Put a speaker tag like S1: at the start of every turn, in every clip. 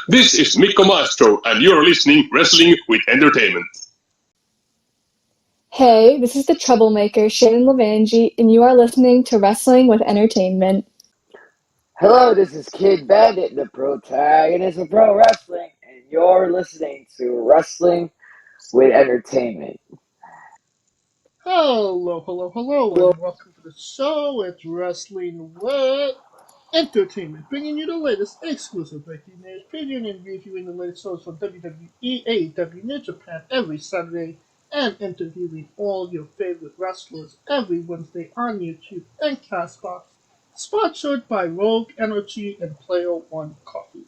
S1: This is Mikko Maestro, and you're listening Wrestling with Entertainment.
S2: Hey, this is the troublemaker, Shannon Levangie, and you are listening to Wrestling with Entertainment.
S3: Hello, this is Kid Bandit, the protagonist of pro wrestling, and you're listening to Wrestling with Entertainment.
S4: Hello, and welcome to the show. It's Wrestling with Entertainment, bringing you the latest exclusive breaking news, previewing and reviewing the latest shows from WWE, AEW, New Japan every Saturday, and interviewing all your favorite wrestlers every Wednesday on YouTube and Castbox. Sponsored by Rogue Energy and Player One Coffee.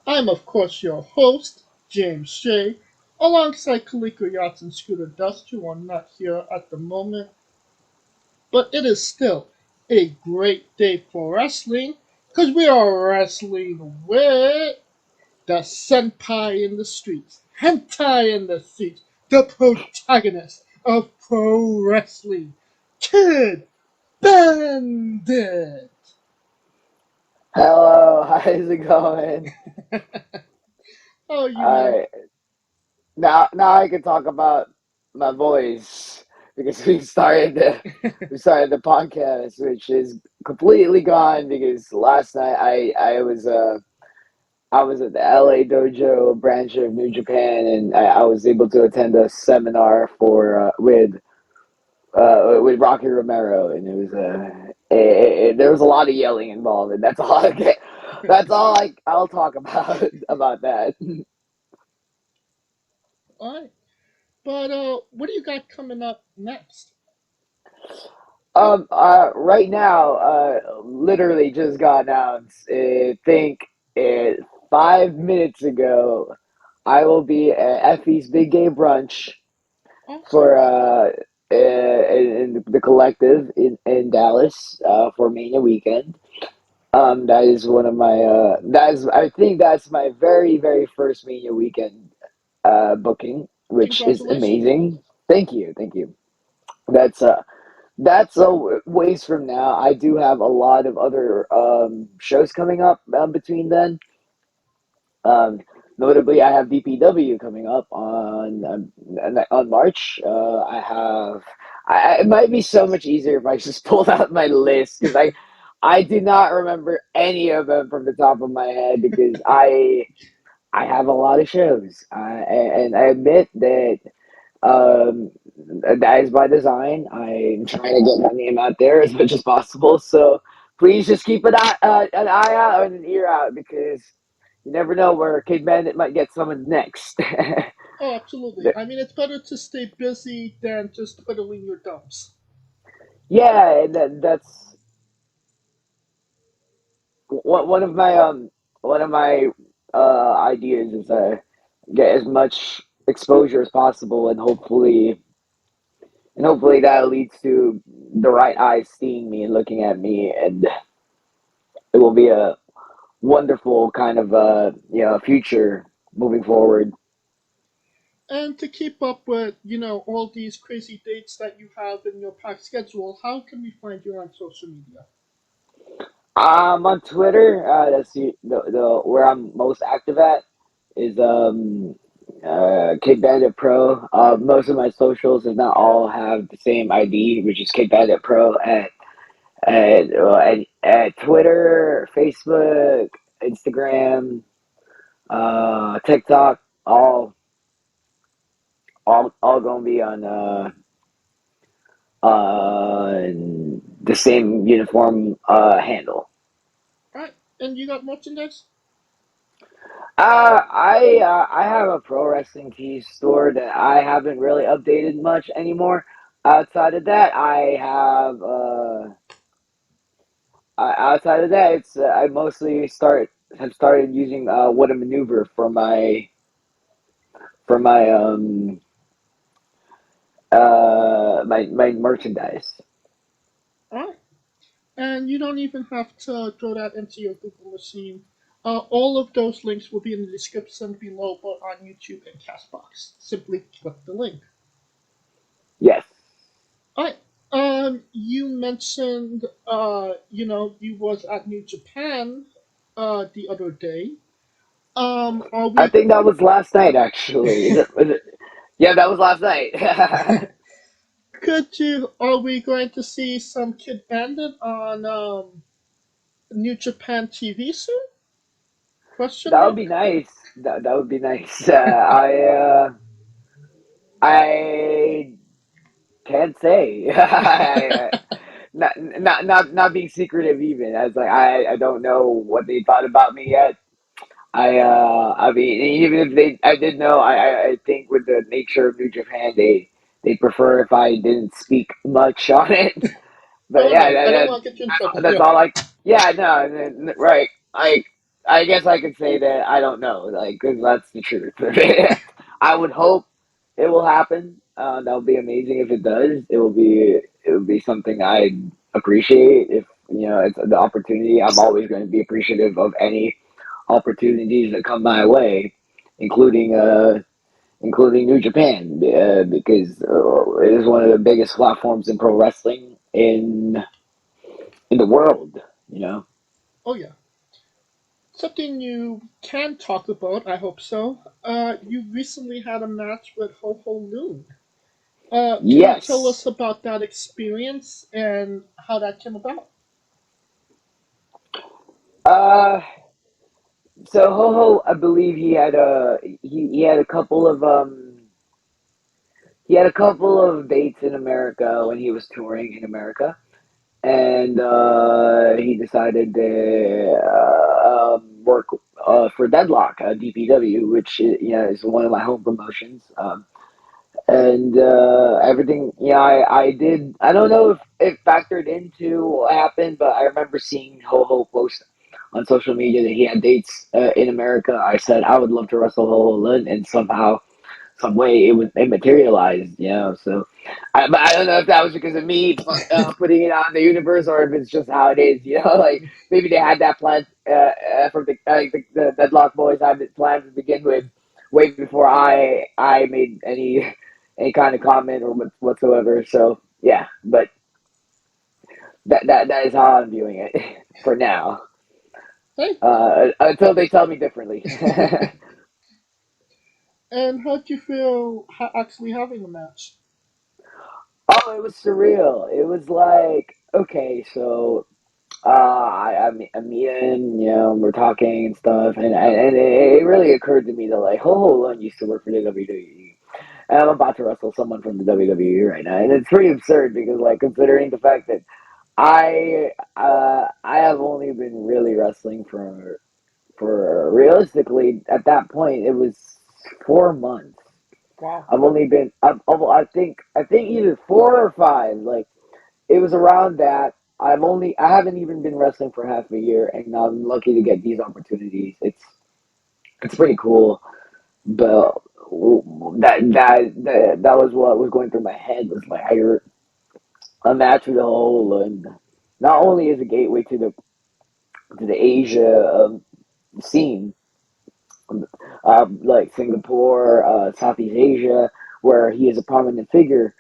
S4: I'm, of course, your host, James Shea, alongside Kaliko Yachts and Scooter Dust, who are not here at the moment. But it is still a great day for wrestling, because we are wrestling with the senpai in the streets, hentai in the streets, the protagonist of pro wrestling, Kid Bandit.
S3: Hello, how's it going?
S4: How are you, man?
S3: Alright, now I can talk about my voice because we started the podcast, which is completely gone because last night I was at the LA Dojo branch of New Japan, and I was able to attend a seminar with Rocky Romero, and it was there was a lot of yelling involved, and that's all I'll talk about about that.
S4: Alright. But what do you got coming up next?
S3: Right now, literally just got announced. I think 5 minutes ago, I will be at Effie's Big Gay Brunch
S4: Awesome.
S3: for in the collective in Dallas for Mania weekend. That is one of my I think that's my very first Mania weekend booking, which is
S4: Congratulations.
S3: amazing. Thank you. That's a ways from now. I do have a lot of other shows coming up between then. Um, Notably, I have BPW coming up on March. It might be so much easier if I just pulled out my list because I do not remember any of them from the top of my head because I have a lot of shows. And I admit that um, that is by design. I'm trying to get my name out there as much as possible. So please just keep an eye out and an ear out because you never know where Kid Bandit might get summoned next.
S4: Oh, absolutely. I mean, it's better to stay busy than just twiddling your thumbs.
S3: Yeah, and that's one of my ideas is get as much exposure as possible, and hopefully that leads to the right eyes seeing me and looking at me, and it will be a wonderful kind of future moving forward.
S4: And to keep up with, all these crazy dates that you have in your packed schedule, how can we find you on social media?
S3: On Twitter, that's the where I'm most active at is Kid Bandit Pro. Most of my socials, if not all, have the same ID, which is Kid Bandit Pro at Twitter, Facebook, Instagram, TikTok, all gonna be on the same uniform handle.
S4: Alright, and you got merchandise?
S3: I have a pro wrestling tees store that I haven't really updated much anymore. Outside of that, outside of that, it's I mostly have started using What a Maneuver for my my merchandise.
S4: Alright. And you don't even have to throw that into your Google machine. All of those links will be in the description below, but on YouTube and Castbox. Simply click the link.
S3: Yes.
S4: Alright. You mentioned, you was at New Japan, the other day. Are
S3: I
S4: we
S3: think that was last night, actually. Was it? Yeah, that was last night.
S4: are we going to see some Kid Bandit on New Japan TV soon? Question
S3: That would be
S4: mark.
S3: nice. That would be nice. I can't say. Not being secretive even. As like I don't know what they thought about me yet. I mean, even if I did know, I think with the nature of New Japan, they prefer if I didn't speak much on it. But
S4: Oh
S3: yeah,
S4: no, I don't want to get you in trouble.
S3: that's
S4: Yeah.
S3: all. Like, yeah, no, right. I guess I could say that I don't know, like, 'cause that's the truth. I would hope it will happen. That would be amazing if it does. It would be something I'd appreciate if it's the opportunity. I'm always going to be appreciative of any opportunities that come my way, including including New Japan, because it is one of the biggest platforms in pro wrestling in the world. You know.
S4: Oh yeah. Something you can talk about. I hope so. You recently had a match with Ho Ho Noon. Can you tell us
S3: Yes.
S4: about that experience and how that came about?
S3: Uh. So Ho Ho, I believe he had a couple of dates in America when he was touring in America, and he decided to work for Deadlock, DPW, which is one of my home promotions. And everything, I did. I don't know if it factored into what happened, but I remember seeing Ho Ho post on social media that he had dates in America. I said I would love to wrestle Ho Ho Lin, and somehow some way it materialized, So, but I don't know if that was because of me putting it out in the universe or if it's just how it is, Like maybe they had that plan from the Deadlock Boys had it planned to begin with, way before I made any kind of comment or whatsoever. So yeah, but that is how I'm viewing it for now.
S4: Hey,
S3: Until they tell me differently.
S4: and how'd you feel actually having a match?
S3: Oh, it was surreal. It was like, okay, so I meet him, we're talking and stuff, and it really occurred to me that like Ho Ho Lun used to work for the WWE, and I'm about to wrestle someone from the WWE right now, and it's pretty absurd because like considering the fact that I have only been really wrestling for realistically at that point it was 4 months.
S4: Wow.
S3: I've only been I think either 4 or 5. Like it was around that. I haven't even been wrestling for half a year, and I'm lucky to get these opportunities. It's pretty cool, but that was what was going through my head was like a match with the whole, and not only is a gateway to the Asia scene, like Singapore, Southeast Asia, where he is a prominent figure.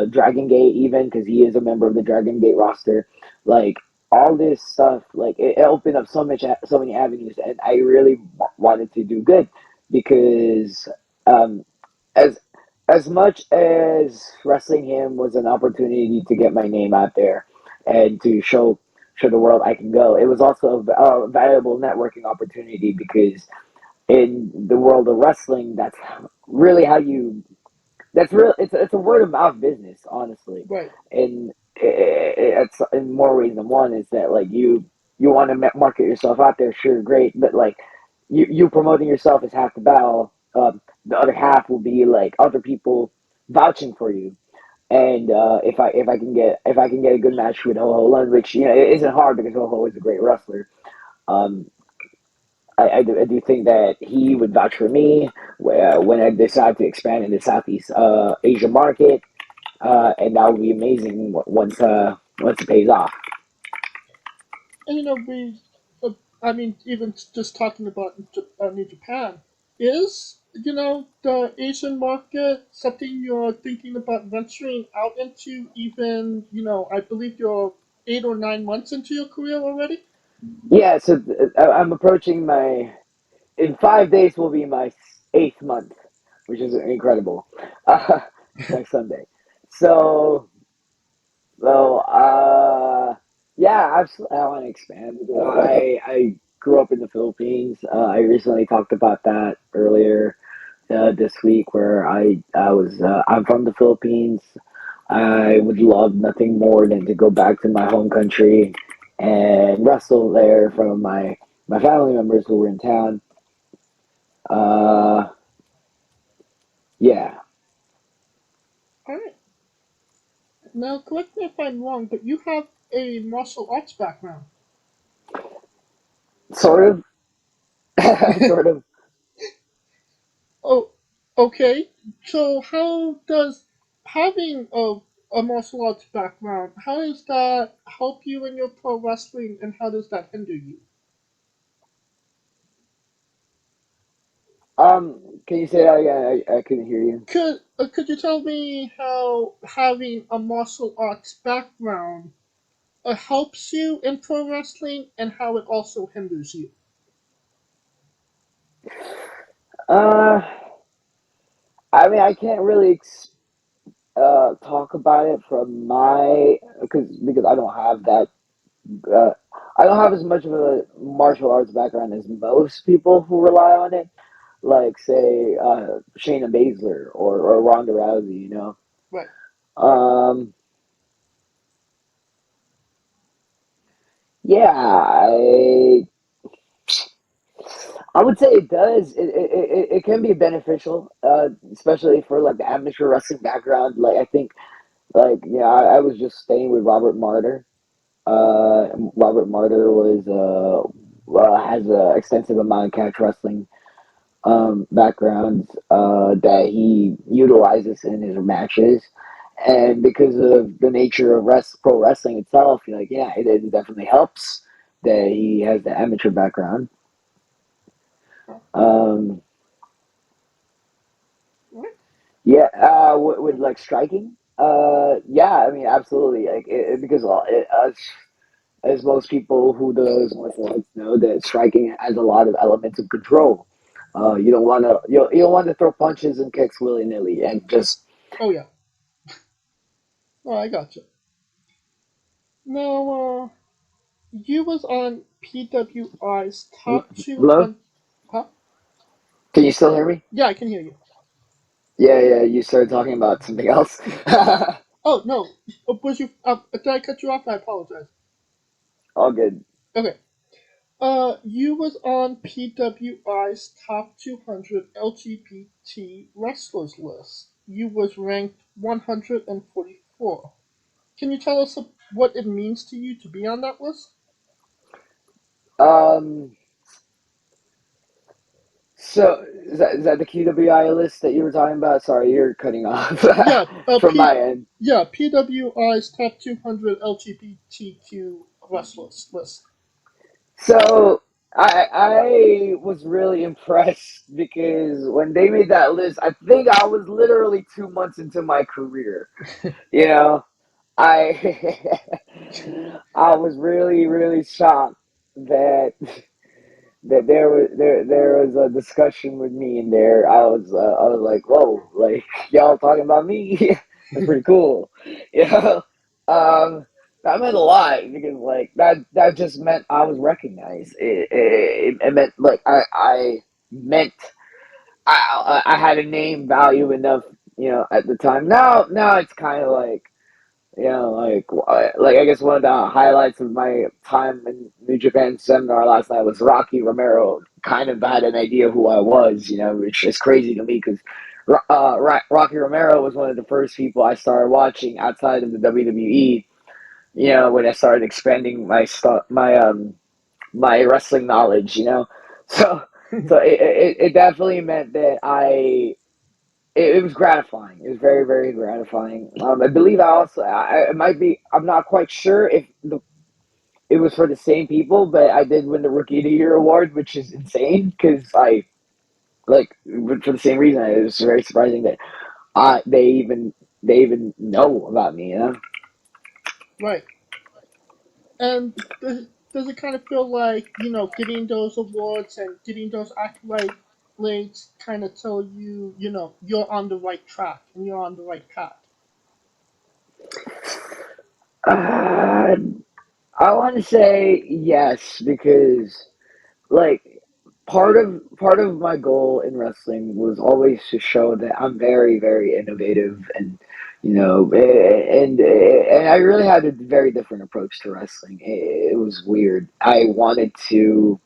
S3: Dragon Gate, even because he is a member of the Dragon Gate roster. Like all this stuff, like it opened up so many avenues, and I really wanted to do good because um, as as much as wrestling him was an opportunity to get my name out there and to show the world I can go, it was also a valuable networking opportunity because in the world of wrestling, that's really how you. That's real. It's a word of mouth business, honestly,
S4: Right.
S3: and it's in more ways than one. Is that like you want to market yourself out there? Sure, great, but like you promoting yourself is half the battle. The other half will be like other people vouching for you. And if I can get a good match with Ho Ho Lun, which it isn't hard because Ho Ho is a great wrestler. Um, I do think that he would vouch for me when I decide to expand in the Southeast Asia market, and that would be amazing once it pays off.
S4: And I mean, even just talking about New Japan, is the Asian market something you're thinking about venturing out into? Even I believe you're 8 or 9 months into your career already.
S3: Yeah, so I'm approaching in 5 days will be my 8th month, which is incredible. Next Sunday. So, yeah, absolutely. I want to expand. I grew up in the Philippines. I recently talked about that earlier this week, where I'm from the Philippines. I would love nothing more than to go back to my home country and wrestle there from my family members who were in town. Uh, yeah.
S4: All right. Now, correct me if I'm wrong, but you have a martial arts background.
S3: Sort of. Sort of.
S4: Oh, okay. So, how does having a martial arts background, how does that help you in your pro wrestling, and how does that hinder you?
S3: Can you say that again? I couldn't hear you.
S4: Could you tell me how having a martial arts background helps you in pro wrestling, and how it also hinders you?
S3: Uh, I mean, I can't really talk about it from my because I don't have that. Uh, I don't have as much of a martial arts background as most people who rely on it, like say Shayna Baszler or Ronda Rousey.
S4: Right.
S3: Um, yeah, I would say it does. It can be beneficial, especially for like the amateur wrestling background. Like I think, like yeah, I was just staying with Robert Martyr. Robert Martyr has an extensive amount of catch wrestling backgrounds that he utilizes in his matches. And because of the nature of pro wrestling itself, you're like, yeah, it definitely helps that he has the amateur background. Um,
S4: Right.
S3: yeah, with like striking, yeah, I mean, absolutely, like because as most people who does martial arts know, that striking has a lot of elements of control. You don't want to throw punches and kicks willy nilly and just.
S4: Oh yeah. Oh, I gotcha. Now, you was on PWI's top
S3: Hello,
S4: 200. Huh?
S3: can you still hear me?
S4: Yeah, I can hear you.
S3: Yeah, yeah. You started talking about something else.
S4: Oh no, was you? Did I cut you off? I apologize.
S3: All good.
S4: Okay. You was on PWI's top 200 LGBT wrestlers list. You was ranked 144. Can you tell us what it means to you to be on that list?
S3: Um. So is that the QWI list that you were talking about? Sorry, you're cutting off
S4: Yeah,
S3: from my end.
S4: PWI's top 200 LGBTQ wrestlers list.
S3: So I was really impressed because when they made that list, I think I was literally 2 months into my career. You know, I I was really really shocked that there was a discussion with me in there. I was like, whoa, like y'all talking about me? That's pretty cool. You know, um, that meant a lot because like that just meant I was recognized. It meant like I meant I had a name value enough. At the time. Now it's kind of like like I guess one of the highlights of my time in New Japan seminar last night was Rocky Romero. Kind of had an idea who I was, which is crazy to me because Rocky Romero was one of the first people I started watching outside of the WWE. When I started expanding my wrestling knowledge. So it definitely meant that it was gratifying. It was very, very gratifying. I believe it might be, I'm not quite sure if it was for the same people, but I did win the Rookie of the Year award, which is insane because for the same reason, it was very surprising that they even know about me,
S4: Right. And the does it kind of feel like, getting those awards and getting those accolades kind of tell you, you're on the right track and you're on the right path?
S3: Uh, I want to say yes because like part of my goal in wrestling was always to show that I'm very very innovative and and I really had a very different approach to wrestling. It was weird. I wanted to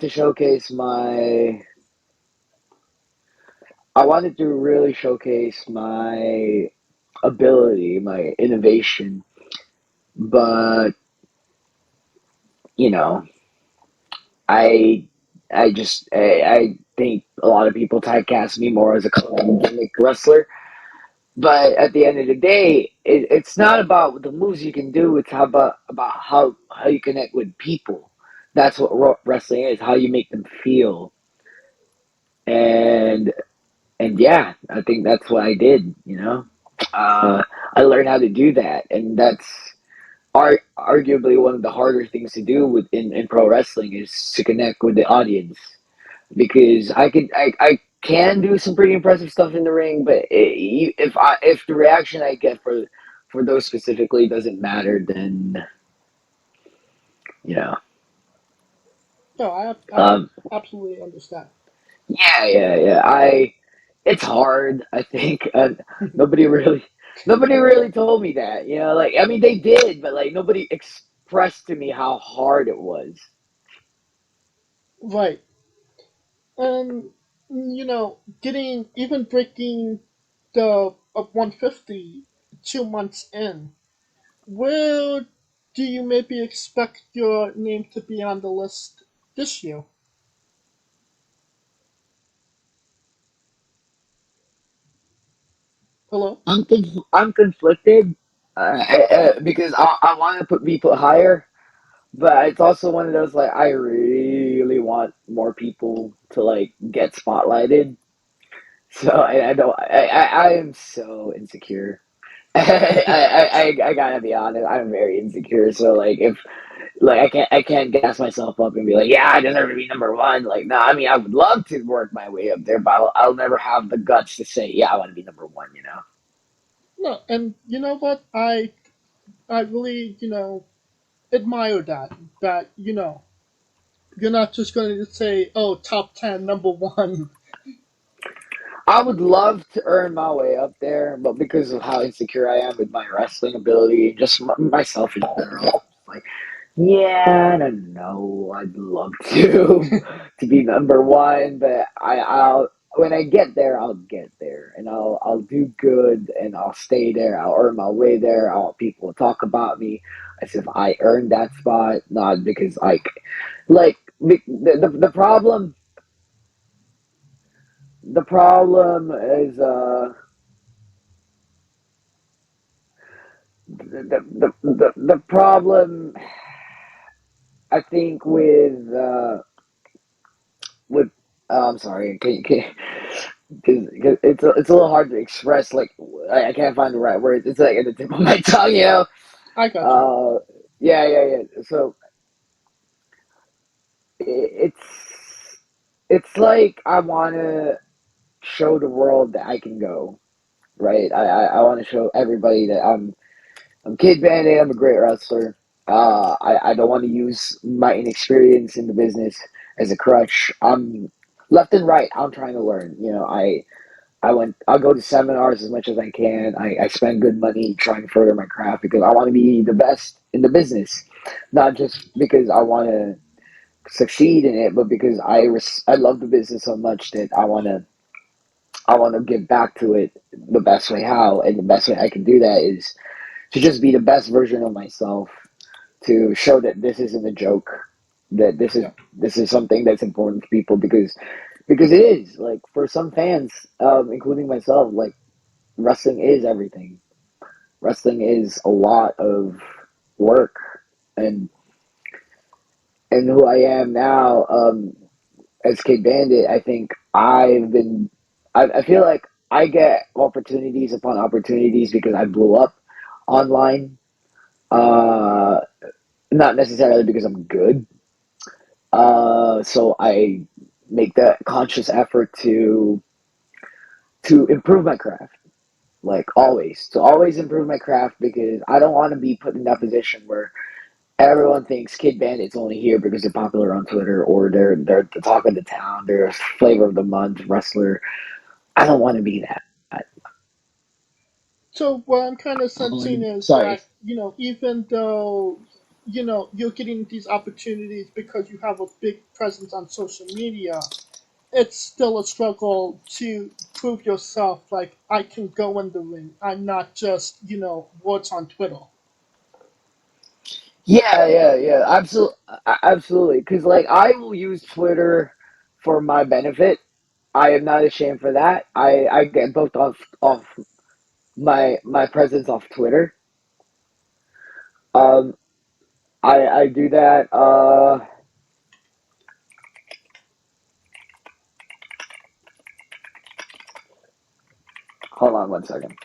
S3: showcase my I wanted to really showcase my ability, my innovation, but you know, I I think a lot of people typecast me more as a clown gimmick wrestler. But at the end of the day, it's not about the moves you can do. It's about how you connect with people. That's what wrestling is. How you make them feel. And and yeah, I think that's what I did. I learned how to do that, and that's arguably one of the harder things to do in pro wrestling is to connect with the audience because I can do some pretty impressive stuff in the ring, but if the reaction I get for those specifically doesn't matter, then you know,
S4: No, I
S3: um,
S4: absolutely understand.
S3: yeah. It's hard. I think nobody really nobody really told me that. Like I mean they did, but like nobody expressed to me how hard it was.
S4: Right. And, even breaking the 150 2 months in, where do you maybe expect your name to be on the list this year? Hello?
S3: I'm conflicted because I want to be put higher, but it's also one of those like I really want more people to like get spotlighted. So I don't I am so insecure. I gotta be honest. I'm very insecure. So like if like I can't gas myself up and be like yeah I deserve to be number one. Like no, I mean I would love to work my way up there, but I'll never have the guts to say yeah I want to be number one.
S4: No, and you know what? I really, admire that, you're not just going to say, oh, top 10, number one.
S3: I would love to earn my way up there, but because of how insecure I am with my wrestling ability, just myself in general, like, yeah, I don't know. I'd love to to be number one, but I'll when I get there, I'll get there, and I'll do good, and I'll stay there. I'll earn my way there. I want people to talk about me as if I earned that spot, not because the problem is the problem I think with I'm sorry, because it's a little hard to express. Like I can't find the right words. It's like at the tip of my tongue.
S4: I got you.
S3: Uh, yeah. So it's like I want to show the world that I can go. Right. I want to show everybody that I'm Kid Bandit. I'm a great wrestler. I don't want to use my inexperience in the business as a crutch. I'm left and right. I'm trying to learn. I'll go to seminars as much as I can. I spend good money trying to further my craft because I want to be the best in the business, not just because I want to succeed in it, but because I love the business so much that I want to give back to it the best way how, and the best way I can do that is to just be the best version of myself to show that this isn't a joke, that
S4: Yeah.
S3: this is something that's important to people because it is like for some fans, including myself, like wrestling is everything. Wrestling is a lot of work, and who I am now, as Kid Bandit, I think I feel like I get opportunities upon opportunities because I blew up online. Uh, not necessarily because I'm good. So I make that conscious effort to improve my craft, like always, to always improve my craft because I don't want to be put in that position where everyone thinks Kid Bandit's only here because they're popular on Twitter or they're the talk of the town, they're a flavor of the month wrestler. I don't want to be that.
S4: So what I'm kind of sensing is
S3: Sorry.
S4: that, even though, you're getting these opportunities because you have a big presence on social media, it's still a struggle to prove yourself. Like, I can go in the ring. I'm not just, words on Twitter.
S3: Yeah, absolutely, absolutely. Because like I will use Twitter for my benefit. I am not ashamed for that. I get booked off my presence off Twitter. Um, I do that. Hold on one second.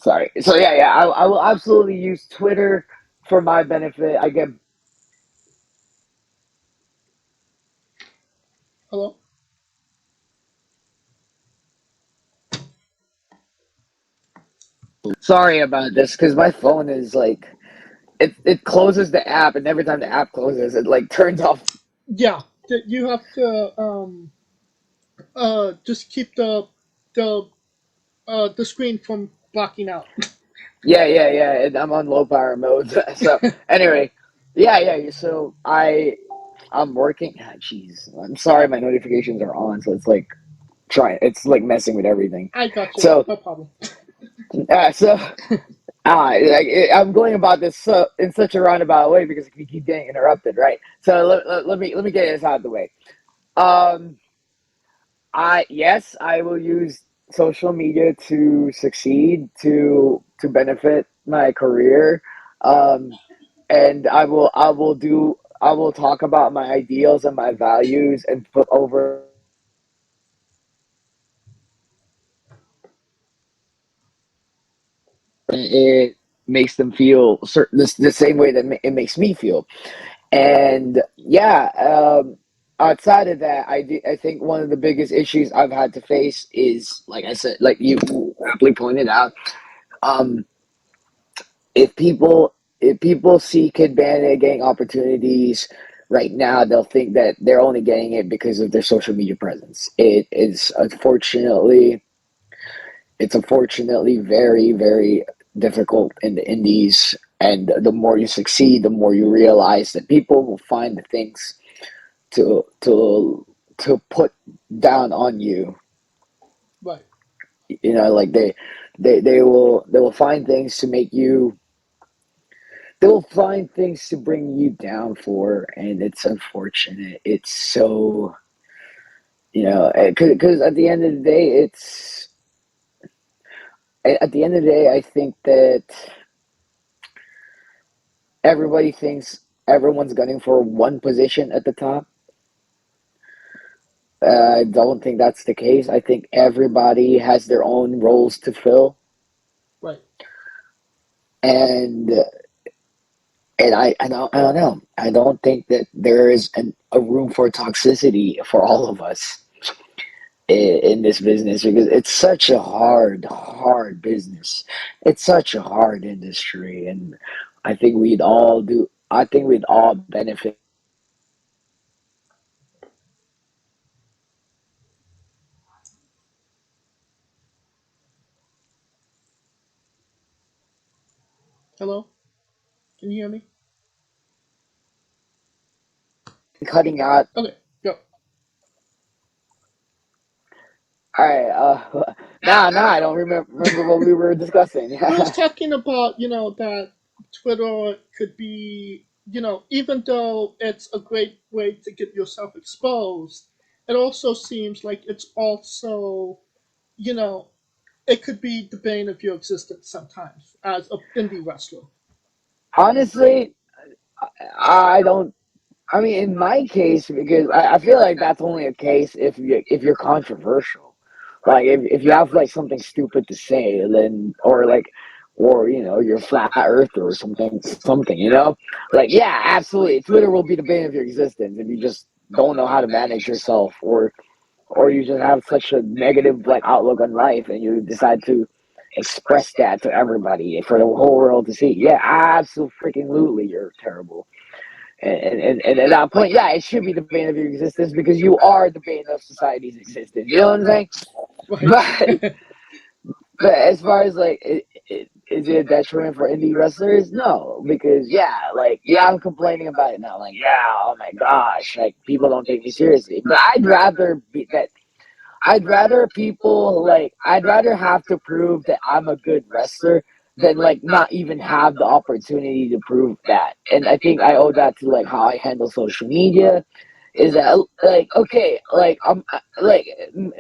S3: Sorry. So yeah. I will absolutely use Twitter for my benefit. I get.
S4: Hello?
S3: Sorry about this because my phone is like it closes the app and every time the app closes it like turns off.
S4: Yeah, you have to just keep the the screen from blocking out.
S3: Yeah. And I'm on low power mode. So anyway, yeah. So I'm working. Ah, jeez, I'm sorry. My notifications are on, so it's like It's like messing with everything.
S4: I got you.
S3: So
S4: No problem.
S3: so I'm going about this in such a roundabout way because we keep getting interrupted, right? So let me get this out of the way. Um, I yes, I will use social media to succeed to benefit my career, um, and I will talk about my ideals and my values and put over it makes them feel the same way that it makes me feel. And yeah, outside of that, I think one of the biggest issues I've had to face is, like I said, like you aptly pointed out, um, if people see Kid Bandit getting opportunities right now, they'll think that they're only getting it because of their social media presence. It's unfortunately very, very difficult in the indies. And the more you succeed, the more you realize that people will find the things to to to put down on you.
S4: Right.
S3: You know, like they will find things to make you. They will find things to bring you down for, and it's unfortunate. It's so because at the end of the day, I think that everybody thinks everyone's gunning for one position at the top. I don't think that's the case. I think everybody has their own roles to fill,
S4: Right.
S3: and I don't know. I don't think that there is a room for toxicity for all of us in this business because it's such a hard business. It's such a hard industry, and I think we'd all do. I think we'd all benefit.
S4: Hello? Can you hear me?
S3: Cutting out.
S4: Okay, go.
S3: All right. Now I don't remember what we were discussing.
S4: We was talking about, that Twitter could be, even though it's a great way to get yourself exposed, it also seems like it's also, you know, it could be the bane of your existence sometimes as an indie wrestler.
S3: Honestly, I don't. I mean, in my case, because I feel like that's only a case if you're controversial. Like if you have like something stupid to say, then or like or you're a flat earther or something. Like, yeah, absolutely. Twitter will be the bane of your existence if you just don't know how to manage yourself, or you just have such a negative like outlook on life, and you decide to express that to everybody for the whole world to see. Yeah, absolutely, you're terrible. And at that point, yeah, it should be the bane of your existence because you are the bane of society's existence. You know what I'm saying?
S4: Right.
S3: But but as far as like, is it a detriment for indie wrestlers? No, because yeah, I'm complaining about it now. Like, yeah, oh my gosh, like people don't take me seriously. But I'd rather people like I'd rather have to prove that I'm a good wrestler than like not even have the opportunity to prove that. And I think I owe that to like how I handle social media. Is that like, okay, like I'm like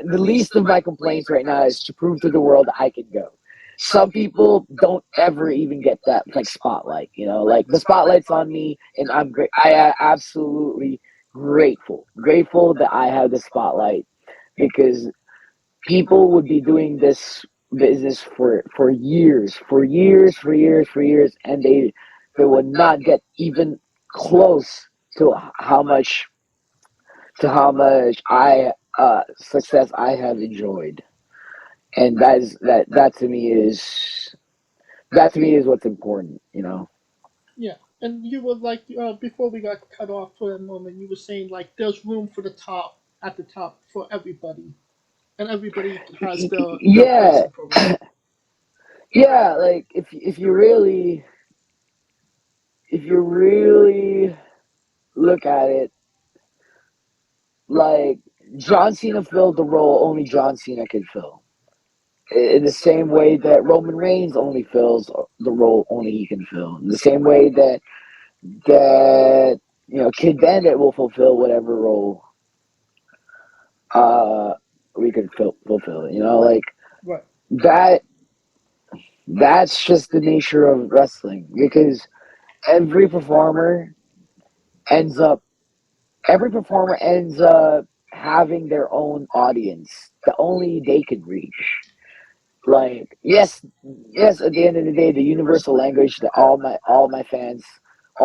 S3: the least of my complaints right now is to prove to the world that I can go. Some people don't ever even get that like spotlight, like the spotlight's on me, and I'm great. I am absolutely grateful that I have the spotlight, because people would be doing this business for years, and they would not get even close to how much I success I have enjoyed. And that to me is what's important.
S4: Yeah. And you were like, before we got cut off for a moment, you were saying like there's room for the top at the top for everybody, and everybody has their place
S3: Yeah,
S4: in pro wrestling.
S3: yeah. Like if you really look at it, like John Cena filled the role only John Cena could fill. In the same way that Roman Reigns only fills the role only he can fill. In the same way that Kid Bandit will fulfill whatever role uh we could fulfill. Like
S4: Right.
S3: that. That's just the nature of wrestling, because every performer ends up every performer ends up having their own audience that only they can reach. Like, yes, at the end of the day, the universal language that all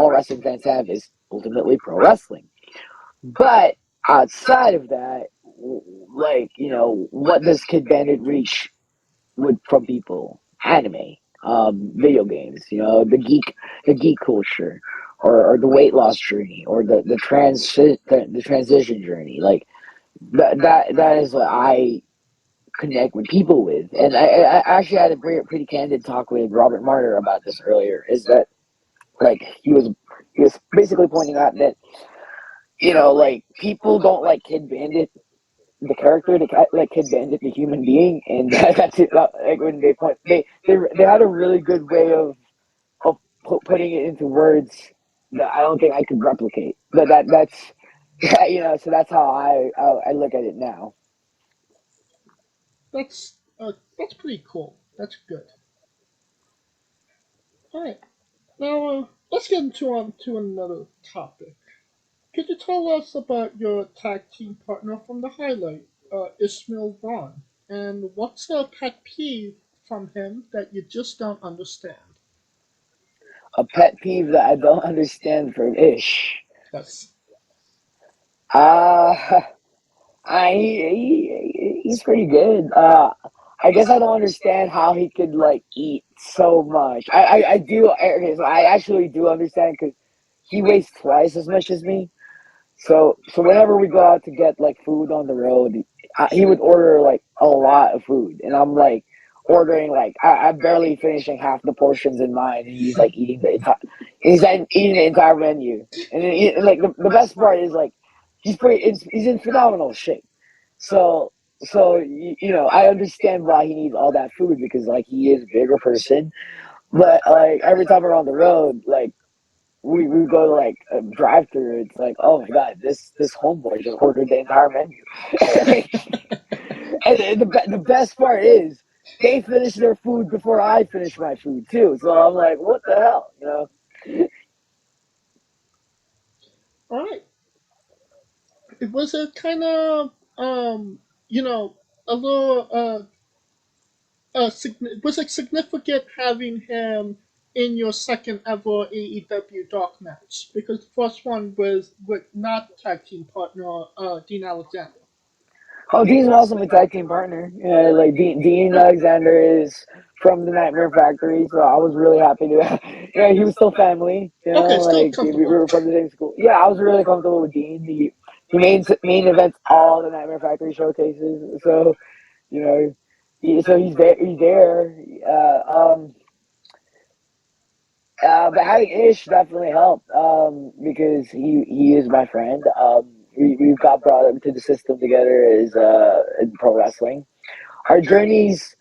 S3: wrestling fans have is ultimately pro wrestling. But outside of that, like, what does Kid Bandit reach with from people? Anime, video games, the geek culture, or the weight loss journey, or the transition journey. Like, that is what I connect with people with. And I actually had a pretty candid talk with Robert Martyr about this earlier. Is that, like, he was basically pointing out that like people don't like Kid Bandit the character, like Kid Bandit the human being, and that's it. Like, when they had a really good way of putting it into words that I don't think I could replicate. But that's so that's how I look at it now.
S4: That's pretty cool. That's good. All right. Now let's get to another topic. Could you tell us about your tag team partner from the highlight, Ishmael Vaughn, and what's a pet peeve from him that you just don't understand?
S3: A pet peeve that I don't understand from Ish.
S4: Yes.
S3: Uh, he's pretty good. I guess I don't understand how he could like eat so much. I do. Okay, so I actually do understand, because he weighs twice as much as me. So whenever we go out to get like food on the road, he would order like a lot of food, and I'm like ordering like I'm barely finishing half the portions in mine, and he's like eating the entire menu. And then like the best part is like he's in phenomenal shape. So I understand why he needs all that food, because like he is a bigger person. But like every time we're on the road, like we go to like a drive through, it's like, oh my god, this homeboy just ordered the entire menu. And the best part is they finish their food before I finish my food too. So I'm like, what the hell?
S4: All right. It was a kind of, you know, a little was it significant having him in your second ever AEW dark match? Because the first one was with not tag team partner Dean Alexander.
S3: Oh, Dean's an awesome tag team partner. Yeah, like Dean Alexander is from the Nightmare Factory, so I was really happy to. Yeah, he was still family.
S4: Okay, still
S3: Like we
S4: comfortable.
S3: were from the same school. Yeah, I was really comfortable with Dean. He main events all the Nightmare Factory showcases. So so he's there. He's there. But having Ish definitely helped because he is my friend. We've got brought into the system together as in pro wrestling. Our journeys,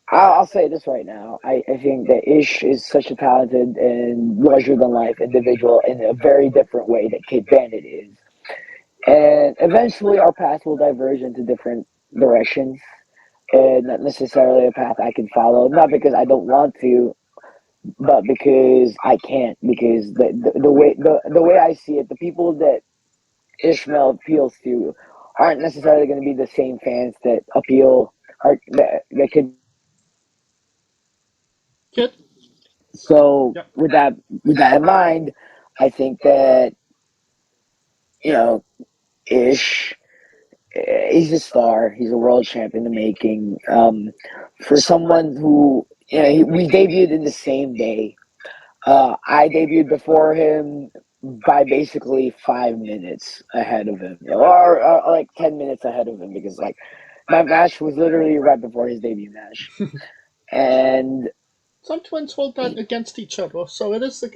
S3: I'll say this right now. I think that Ish is such a talented and larger than life individual in a very different way that Kid Bandit is. And eventually our paths will diverge into different directions and not necessarily a path I can follow. Not because I don't want to, but because I can't. Because the way I see it, the people that Ishmael appeals to aren't necessarily going to be the same fans that appeal or that could.
S4: Kid?
S3: So
S4: Yep.
S3: with that in mind, I think that you know Ish. He's a star. He's a world champ in the making. For someone who we debuted in the same day. I debuted before him by basically 5 minutes ahead of him, or like 10 minutes ahead of him, because like my match was literally right before his debut match, and
S4: Some twins hold that against each other, so it is a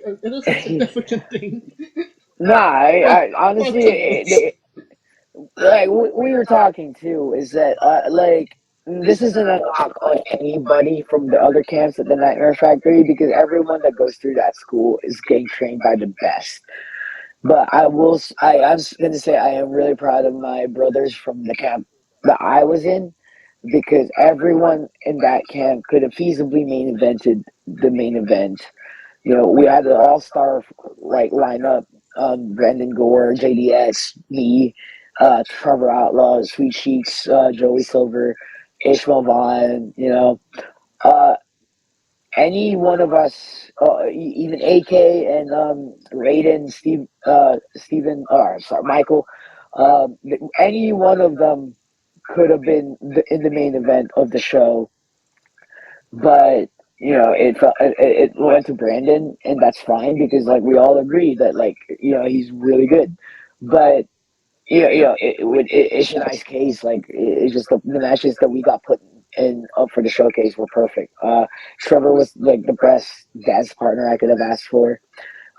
S4: significant thing.
S3: nah, I
S4: About
S3: honestly,
S4: 10 minutes.
S3: like we were talking too, is that like this isn't a knock on anybody from the other camps at the Nightmare Factory because everyone that goes through that school is getting trained by the best. But I'm going to say I am really proud of my brothers from the camp that I was in because everyone in that camp could have feasibly main evented the main event. We had an all-star like lineup: Brandon Gore, JDX, me, Trevor Outlaw, Sweet Cheeks, Joey Silver, Ishmael Vaughn. Uh, any one of us, even AK and Raiden, Steven, or sorry, Michael, any one of them could have been in the main event of the show, but it went to Brandon, and that's fine because like we all agree that like he's really good, but it's a nice case. Like it's just the matches that we got put in up for the showcase were perfect. Trevor was like the best dance partner I could have asked for,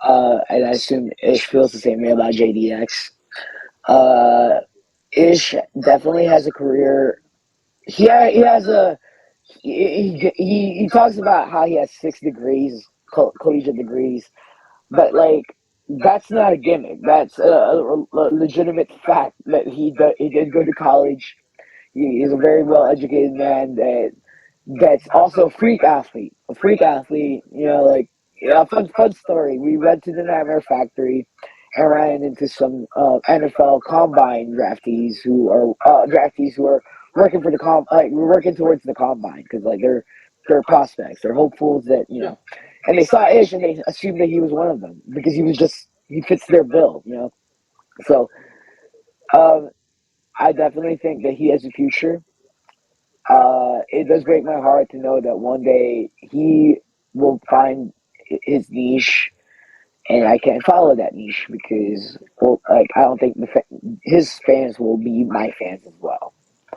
S3: and I assume Ish feels the same way about JDX. Uh, Ish definitely has a career. He has a he talks about how he has 6 degrees, collegiate degrees, but like that's not a gimmick. That's a legitimate fact that he did go to college. He's a very well educated man that's also a freak athlete. A freak athlete, fun story. We went to the Nightmare Factory and ran into some NFL combine draftees who are working for the like we're working towards the combine because like they're prospects. They're hopefuls that
S4: Yeah.
S3: and they saw Ish and they assumed that he was one of them because he fits their bill. So I definitely think that he has a future. It does break my heart to know that one day he will find his niche, and I can't follow that niche because, well, like I don't think his fans will be my fans as well.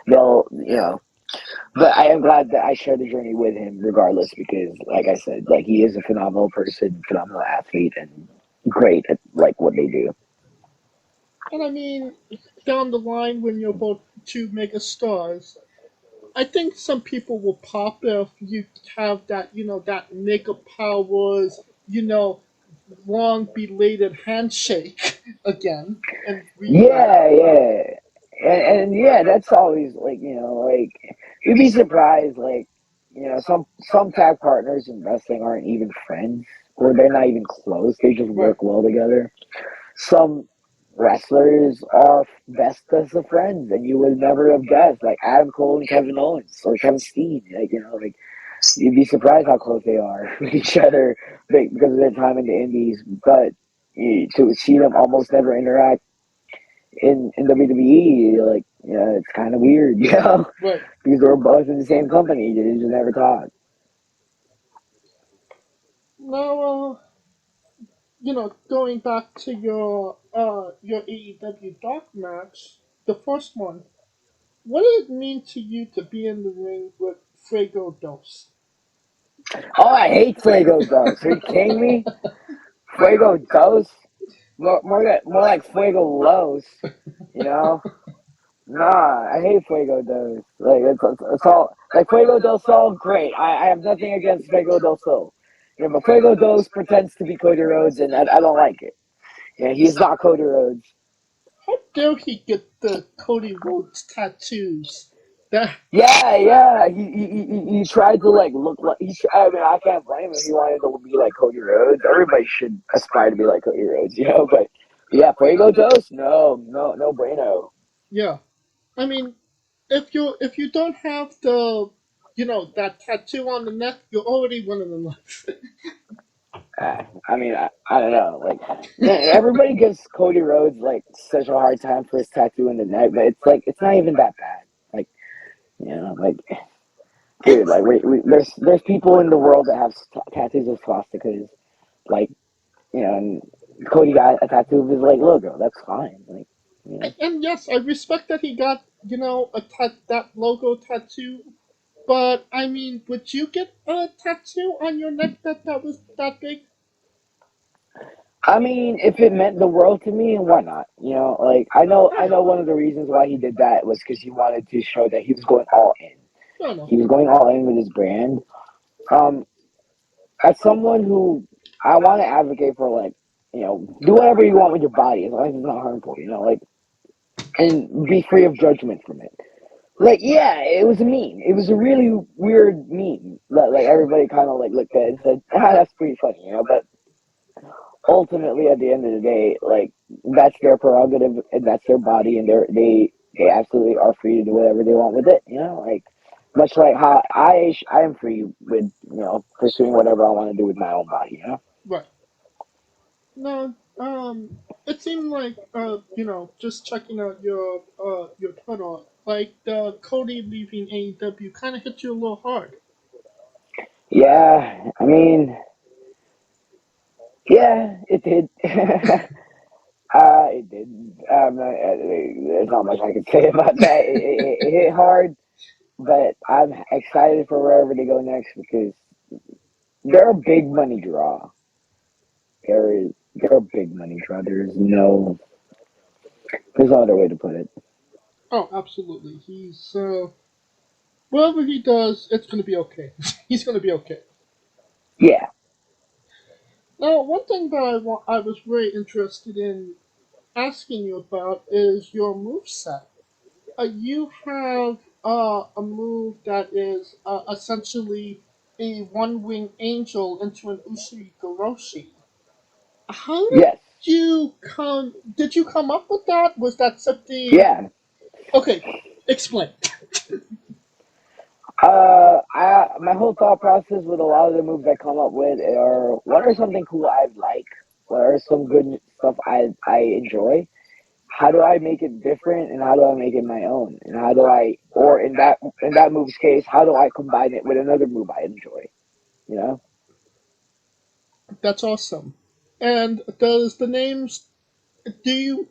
S3: They'll. But I am glad that I share the journey with him, regardless, because, like I said, like he is a phenomenal person, phenomenal athlete, and great at like what they do.
S4: And I mean, down the line when you're both two mega stars, I think some people will pop if you have that, that mega powers, long belated handshake again and reunite.
S3: Yeah, and yeah, that's always like like you'd be surprised like some tag partners in wrestling aren't even friends or they're not even close. They just
S4: Right.
S3: work well together. Some wrestlers are bestest of friends, and you would never have guessed. Like Adam Cole and Kevin Owens or Kevin Steen, like like you'd be surprised how close they are with each other because of their time in the Indies. But to see them almost never interact in WWE, like it's kind of weird,
S4: Right.
S3: because they're both in the same company. They just never talk.
S4: Now, going back to your AEW Dark match, the first one. What did it mean to you to be in the ring with Fuego Dos?
S3: Oh, I hate Fuego Dos. Are you kidding me? Fuego Dos? More like Fuego Los, you know? Nah, I hate Fuego Dos. Like, it's all, like, Fuego del Sol, great. I have nothing against Fuego del Sol. But Fuego Dos pretends to be Cody Rhodes, and I don't like it. Yeah, he's not Cody Rhodes.
S4: How dare he get the Cody Rhodes tattoos? That
S3: Yeah. He tried to like look like I mean, I can't blame him. He wanted to be like Cody Rhodes. Everybody should aspire to be like Cody Rhodes, But yeah, Fuego Dos, no bueno.
S4: yeah. I mean, if you don't have the that tattoo on the neck, you're already winning in life.
S3: I mean, I don't know. Like, everybody gives Cody Rhodes like such a hard time for his tattoo in the neck, but it's not even that bad. Like, like, dude, like there's people in the world that have tattoos of swastikas, like, and Cody got a tattoo of his like logo. That's fine. Like,
S4: And yes, I respect that he got that logo tattoo. But I mean, would you get a tattoo on your neck that was that big?
S3: I mean, if it meant the world to me, why not? Like I know one of the reasons why he did that was because he wanted to show that he was going all in.
S4: No, no.
S3: He was going all in with his brand. Um, as someone who I want to advocate for, like, do whatever you want with your body as long as it's not harmful, like, and be free of judgment from it. Like, yeah, it was a meme. It was a really weird meme that like everybody kind of like looked at and said, that's pretty funny, But ultimately, at the end of the day, like that's their prerogative and that's their body, and they absolutely are free to do whatever they want with it, Like much like how I am free with pursuing whatever I want to do with my own body.
S4: Right. No, it seemed like just checking out your Twitter, like the Cody leaving AEW kind of hit you a little hard.
S3: Yeah, I mean, yeah, it did. It did. There's not much I can say about that. It hit hard, but I'm excited for wherever they go next because they're a big money draw. They're a big money draw. There's no other way to put it.
S4: Oh, absolutely. He's whatever he does, it's gonna be okay. He's gonna be okay.
S3: Yeah.
S4: Now, one thing that I was very interested in asking you about is your move set. You have a move that is essentially a one-wing angel into an Uchigaroshi. How did
S3: Yes.
S4: you come? Did you come up with that? Was that something?
S3: Yeah.
S4: Okay, explain.
S3: My whole thought process with a lot of the moves I come up with are what are something cool I like, what are some good stuff I enjoy. How do I make it different, and how do I make it my own, and how do I, or in that move's case, how do I combine it with another move I enjoy? You know?
S4: That's awesome. And does the names? Do you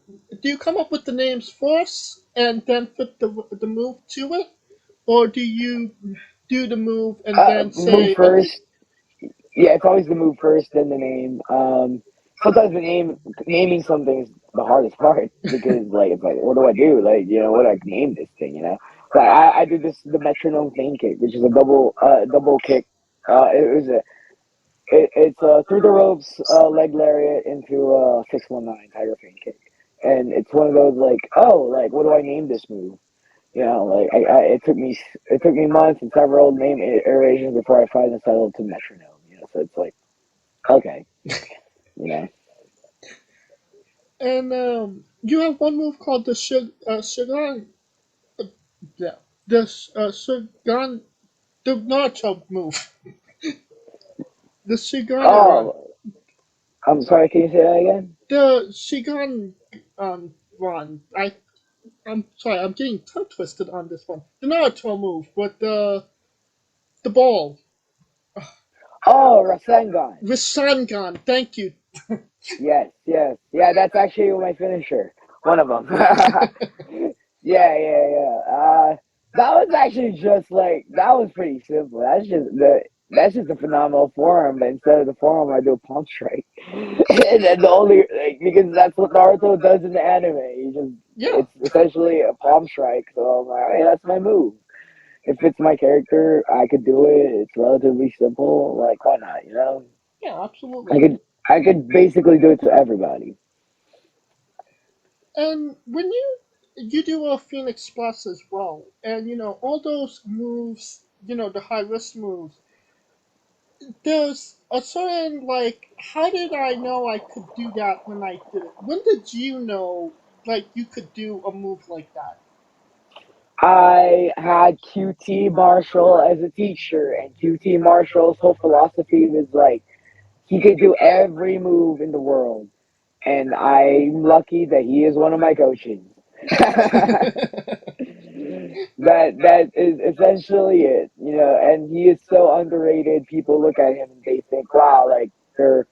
S4: come up with the names first and then fit the move to it, or do you do the move and then
S3: Move
S4: say, okay,
S3: first. Yeah, it's always the move first, then the name. Sometimes naming something is the hardest part because like it's like what do I do? Like what do I name this thing? Like I do the metronome feint kick, which is a double kick. It's through the ropes leg lariat into 619 tiger feint kick, and it's one of those like like what do I name this move? Like it took me months and several name iterations before I finally settled to metronome. So it's like okay, you know.
S4: And you have one move called the Shigan, yeah, the Shigan, the Naruto move, the Shigana run,
S3: Oh, I'm sorry. Can you say that again?
S4: the Shigan run. I'm sorry, I'm getting tongue twisted on this one. The Naruto move with the ball,
S3: Oh, Rasengan.
S4: Rasengan. Thank you.
S3: Yes, yes, yeah. That's actually my finisher. One of them. Yeah, yeah, yeah. That was actually just like that was pretty simple. That's just a phenomenal forearm, but instead of the forearm, I do a palm strike, and then the only like, because that's what Naruto does in the anime. He just
S4: Yeah,
S3: it's essentially a palm strike. So I'm like, hey, that's my move. It fits my character. I could do it. It's relatively simple. Like, why not? You know,
S4: yeah,
S3: I
S4: absolutely.
S3: could I could basically do it to everybody.
S4: And when you do a Phoenix Plus as well, and all those moves, the high risk moves. There's a certain like, how did I know I could do that when I did it? When did you know like you could do a move like that?
S3: I had QT Marshall as a teacher, and QT Marshall's whole philosophy was like he could do every move in the world, and I'm lucky that he is one of my coaches. That is essentially it, you know. And he is so underrated. People look at him and they think, "Wow, like they're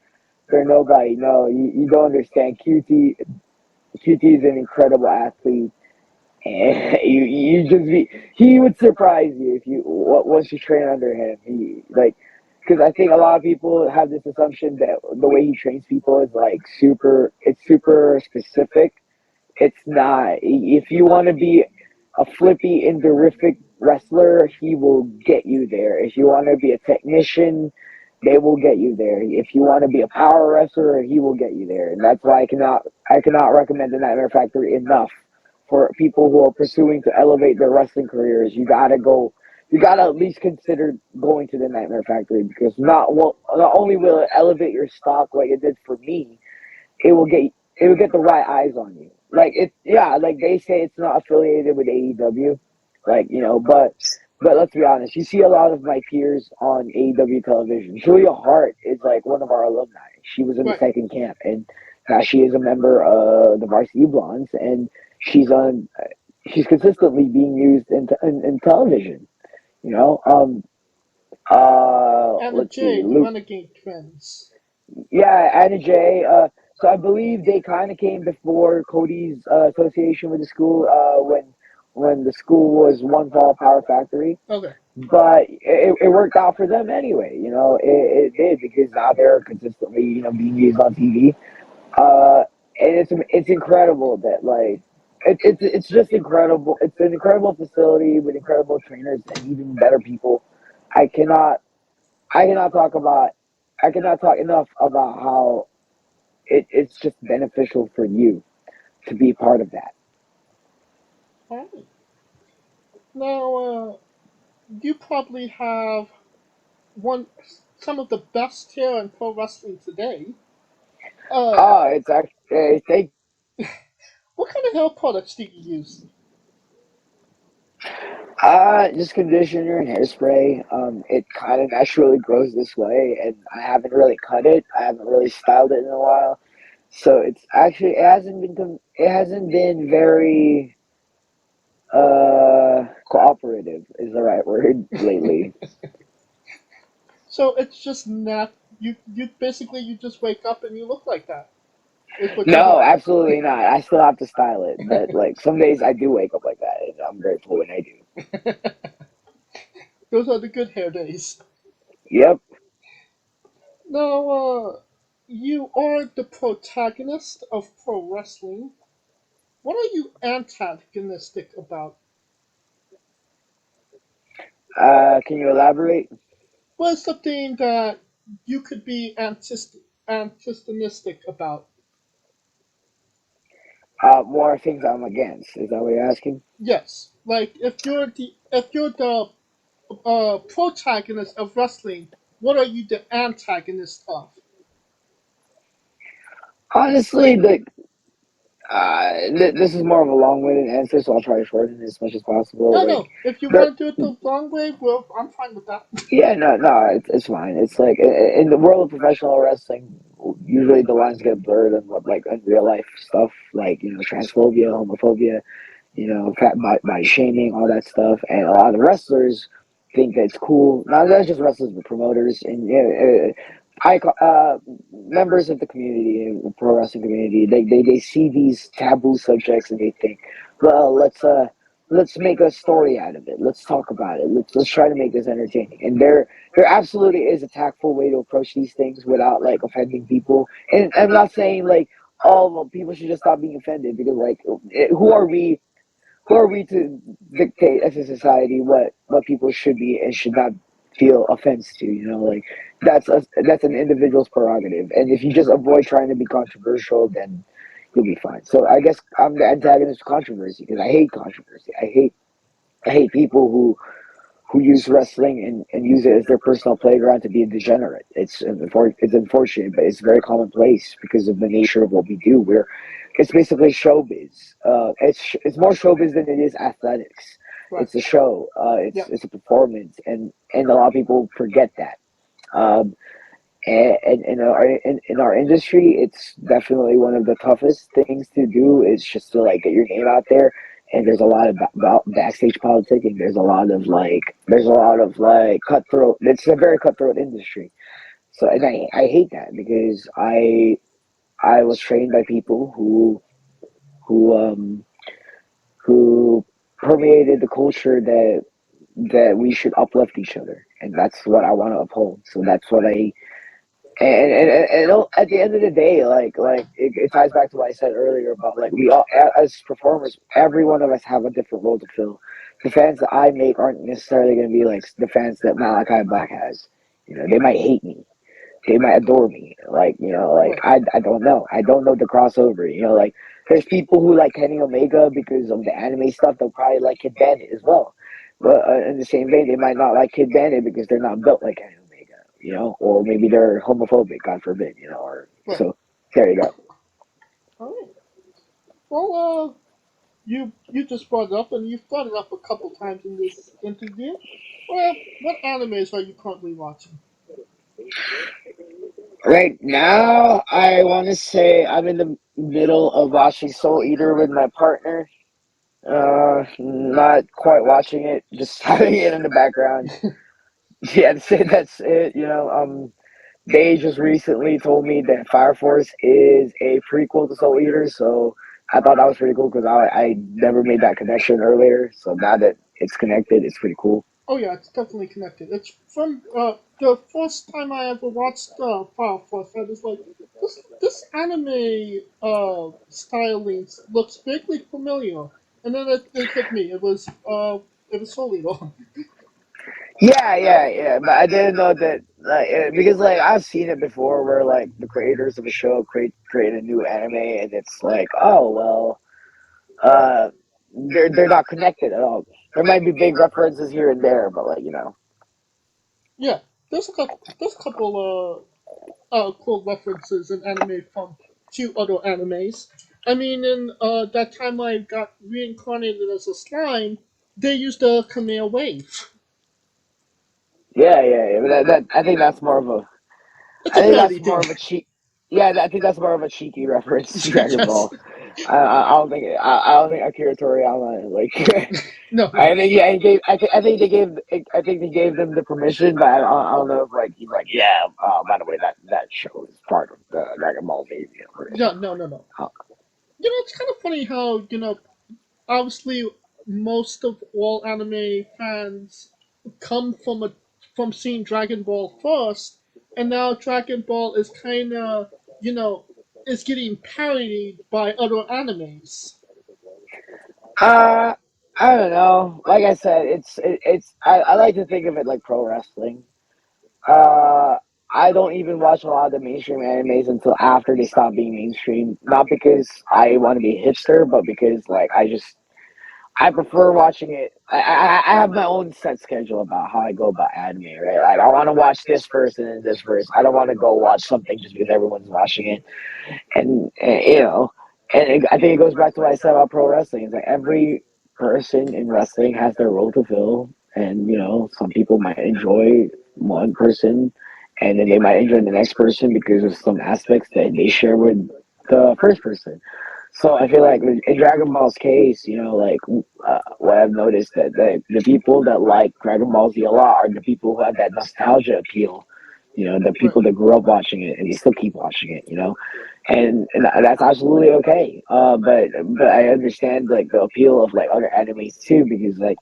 S3: nobody." No, you don't understand. QT is an incredible athlete. And you just be he would surprise you if you once you train under him. He like because I think a lot of people have this assumption that the way he trains people is like super specific. It's not. If you want to be a flippy and terrific wrestler, he will get you there. If you want to be a technician, they will get you there. If you want to be a power wrestler, he will get you there. And that's why I cannot recommend the Nightmare Factory enough for people who are pursuing to elevate their wrestling careers. You gotta go. You gotta at least consider going to the Nightmare Factory because not only will it elevate your stock like it did for me, it will get it will get the right eyes on you. Like it, yeah. Like they say, it's not affiliated with AEW, like but let's be honest. You see a lot of my peers on AEW television. Julia Hart is like one of our alumni. She was in the
S4: Right.
S3: second camp, and now she is a member of the Varsity Blondes, and she's on. She's consistently being used in television. You know,
S4: Anna
S3: let's see,
S4: Jay, the
S3: Luke.
S4: Renegade Twins.
S3: Yeah, Anna Jay. So I believe they kind of came before Cody's association with the school when the school was One Fall Power Factory.
S4: Okay.
S3: But it worked out for them anyway. You know, it did because now they're consistently being used on TV. Uh, and it's incredible that like it's just incredible. It's an incredible facility with incredible trainers and even better people. I cannot I cannot talk about I cannot talk enough about how it's just beneficial for you to be part of that.
S4: All right. Now, you probably have one some of the best hair in pro wrestling today. Uh,
S3: Oh, it's actually thank
S4: what kind of hair products do you use?
S3: just conditioner and hairspray. It kind of naturally grows this way, and I haven't really cut it. I haven't really styled it in a while, so it hasn't been very cooperative is the right word lately.
S4: So it's just not you basically you just wake up and you look like that. Is what you do.
S3: No, absolutely not. I still have to style it, but like some days I do wake up like that, and I'm grateful when I do.
S4: Those are the good hair days.
S3: Yep.
S4: Now, you are the protagonist of pro wrestling. What are you antagonistic about?
S3: Can you elaborate?
S4: What is something that you could be antagonistic about?
S3: More things I'm against. Is that what you're asking?
S4: Yes, like if you're the protagonist of wrestling, what are you the antagonist of?
S3: Honestly, This is more of a long-winded answer, so I'll try to shorten it as much as possible. Like,
S4: No. If you
S3: there,
S4: want to do it the long way, well, I'm fine with that.
S3: yeah, no, it's fine. It's like in the world of professional wrestling, usually the lines get blurred on what like in real life stuff, like transphobia, homophobia, fat body shaming, all that stuff, and a lot of wrestlers think that it's cool. Not just wrestlers, but promoters and members of the community, pro wrestling community. They see these taboo subjects and they think, well, let's make a story out of it. Let's talk about it. Let's try to make this entertaining. And there absolutely is a tactful way to approach these things without like offending people. And I'm not saying like, oh, well, people should just stop being offended because like, who are we? Who are we to dictate as a society what people should be and should not feel offense to? Like that's an individual's prerogative. And if you just avoid trying to be controversial, then you'll be fine. So I guess I'm the antagonist of controversy because I hate controversy. I hate people who use wrestling and use it as their personal playground to be a degenerate. It's unfortunate, but it's very commonplace because of the nature of what we do. It's basically showbiz. It's more showbiz than it is athletics.
S4: Right.
S3: It's a show. It's a performance, and a lot of people forget that. Um, and in our industry, it's definitely one of the toughest things to do. Is just to like get your name out there. And there's a lot of backstage politicking. There's a lot of like cutthroat. It's a very cutthroat industry. So and I hate that because I was trained by people who um who permeated the culture that we should uplift each other, and that's what I want to uphold. So that's what I and at the end of the day, it ties back to what I said earlier about like we all as performers, every one of us have a different role to fill. The fans that I make aren't necessarily going to be like the fans that Malachi Black has. They might hate me, they might adore me. I don't know. I don't know the crossover. Like there's people who like Kenny Omega because of the anime stuff. They'll probably like Kid Bandit as well. But in the same vein, they might not like Kid Bandit because they're not built like Kenny Omega. Or maybe they're homophobic. God forbid. Or
S4: Right.
S3: so. There you go.
S4: All right. Well, you just brought it up, and you've brought it up a couple times in this interview. Well, what animes are you currently watching?
S3: Right now, I want to say I'm in the middle of watching Soul Eater with my partner. Not quite watching it, just having it in the background. Yeah, that's it. They just recently told me that Fire Force is a prequel to Soul Eater, so I thought that was pretty cool because I never made that connection earlier. So now that it's connected, it's pretty cool.
S4: Oh yeah, it's definitely connected. It's from the first time I ever watched Fire Force. I was like, this anime styling looks vaguely familiar, and then it hit me. It was Solito.
S3: Yeah. But I didn't know that because like I've seen it before where like the creators of a show create a new anime and it's like, oh well, they're not connected at all. There might be big references here and there, but
S4: Yeah, there's a couple cool references in anime from two other animes. I mean, in that time I got reincarnated as a slime, they used the Khmer wave.
S3: yeah. But that I think that's more of a
S4: It's
S3: I
S4: a
S3: think that's
S4: parody
S3: more
S4: thing.
S3: of a cheat. Yeah, I think that's more of a cheeky reference to Dragon
S4: Yes.
S3: Ball. I don't think Akira Toriyama like.
S4: No, no.
S3: I think yeah, he gave. I think they gave them the permission, but I don't know if like he's like yeah. By the way, that show is part of the Dragon Ball Z universe.
S4: No, no, no, no. It's kind of funny how, obviously most of all anime fans come from seeing Dragon Ball first, and now Dragon Ball is kind of, is getting parodied by other animes.
S3: Uh, I don't know. Like I said, it's I like to think of it like pro wrestling. Uh, I don't even watch a lot of the mainstream animes until after they stop being mainstream. Not because I want to be a hipster, but because like I prefer watching it. I have my own set schedule about how I go about anime, right? Like I want to watch this first and then this first. I don't want to go watch something just because everyone's watching it, and I think it goes back to what I said about pro wrestling. It's like every person in wrestling has their role to fill, and some people might enjoy one person, and then they might enjoy the next person because of some aspects that they share with the first person. So I feel like in Dragon Ball's case, what I've noticed that the people that like Dragon Ball Z a lot are the people who have that nostalgia appeal. The
S4: Right.
S3: people that grew up watching it and they still keep watching it. And that's absolutely okay. But I understand like the appeal of like other animes too, because like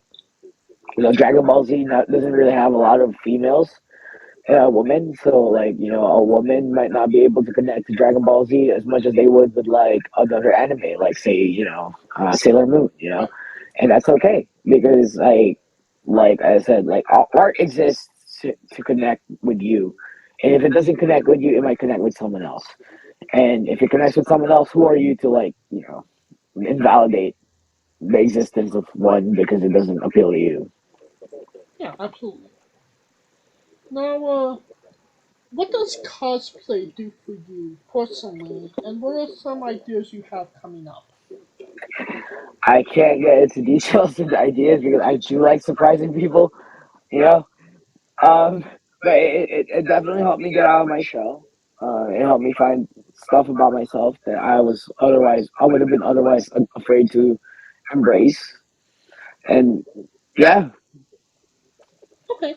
S3: Dragon Ball Z doesn't really have a lot of females, women. So like a woman might not be able to connect to Dragon Ball Z as much as they would with like another anime, like say Sailor Moon.
S4: Right.
S3: And that's okay because like I said, like art exists to connect with you. And if it doesn't connect with you, it might connect with someone else. And if it connects with someone else, who are you to like, invalidate the existence of one because it doesn't appeal to you?
S4: Yeah, absolutely. Now, what does cosplay do for you personally, and what are some ideas you have coming up?
S3: I can't get into details of the ideas because I do like surprising people, you know. Um, but it definitely helped me get out of my shell. It helped me find stuff about myself that I would have been otherwise afraid to embrace. And yeah,
S4: Okay.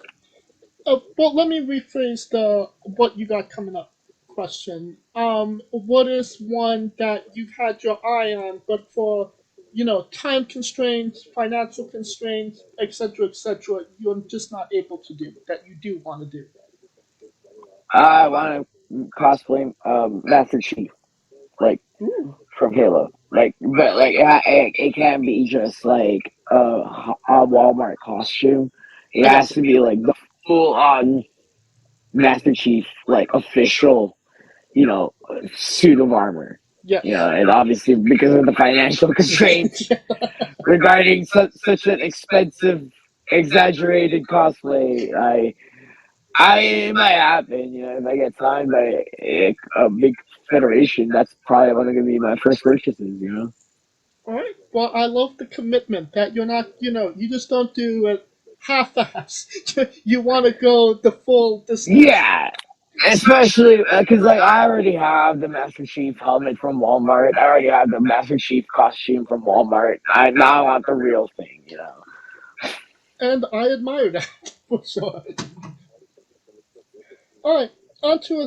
S4: Well, let me rephrase the what you got coming up question. What is one that you've had your eye on, but for time constraints, financial constraints, etc., you're just not able to do that you do want to do?
S3: I want to cosplay Master Chief, like
S4: Ooh,
S3: from Halo. Like, but like it can't be just like a Walmart costume. It
S4: I
S3: has
S4: got you.
S3: to be like the full on Master Chief, like official, suit of armor.
S4: Yes.
S3: And obviously because of the financial constraints regarding such an expensive, exaggerated cosplay, it might happen. If I get signed by a big federation, that's probably one of going to be my first purchases.
S4: All right. Well, I love the commitment that you're not, you just don't do it half-ass. You want to go the full distance.
S3: Yeah, especially because like I already have the Master Chief helmet from Walmart. I already have the Master Chief costume from Walmart. I now want the real thing.
S4: And I admire that for sure. All right. On to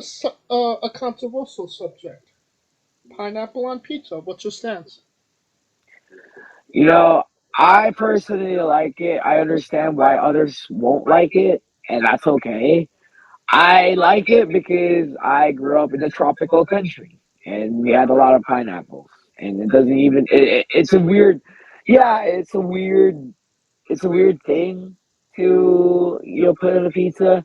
S4: a controversial subject. Pineapple on pizza. What's your stance?
S3: You know, I personally like it. I understand why others won't like it, and that's okay. I like it because I grew up in a tropical country, and we had a lot of pineapples. And it doesn't even. It's a weird. Yeah, It's a weird thing to put in a pizza,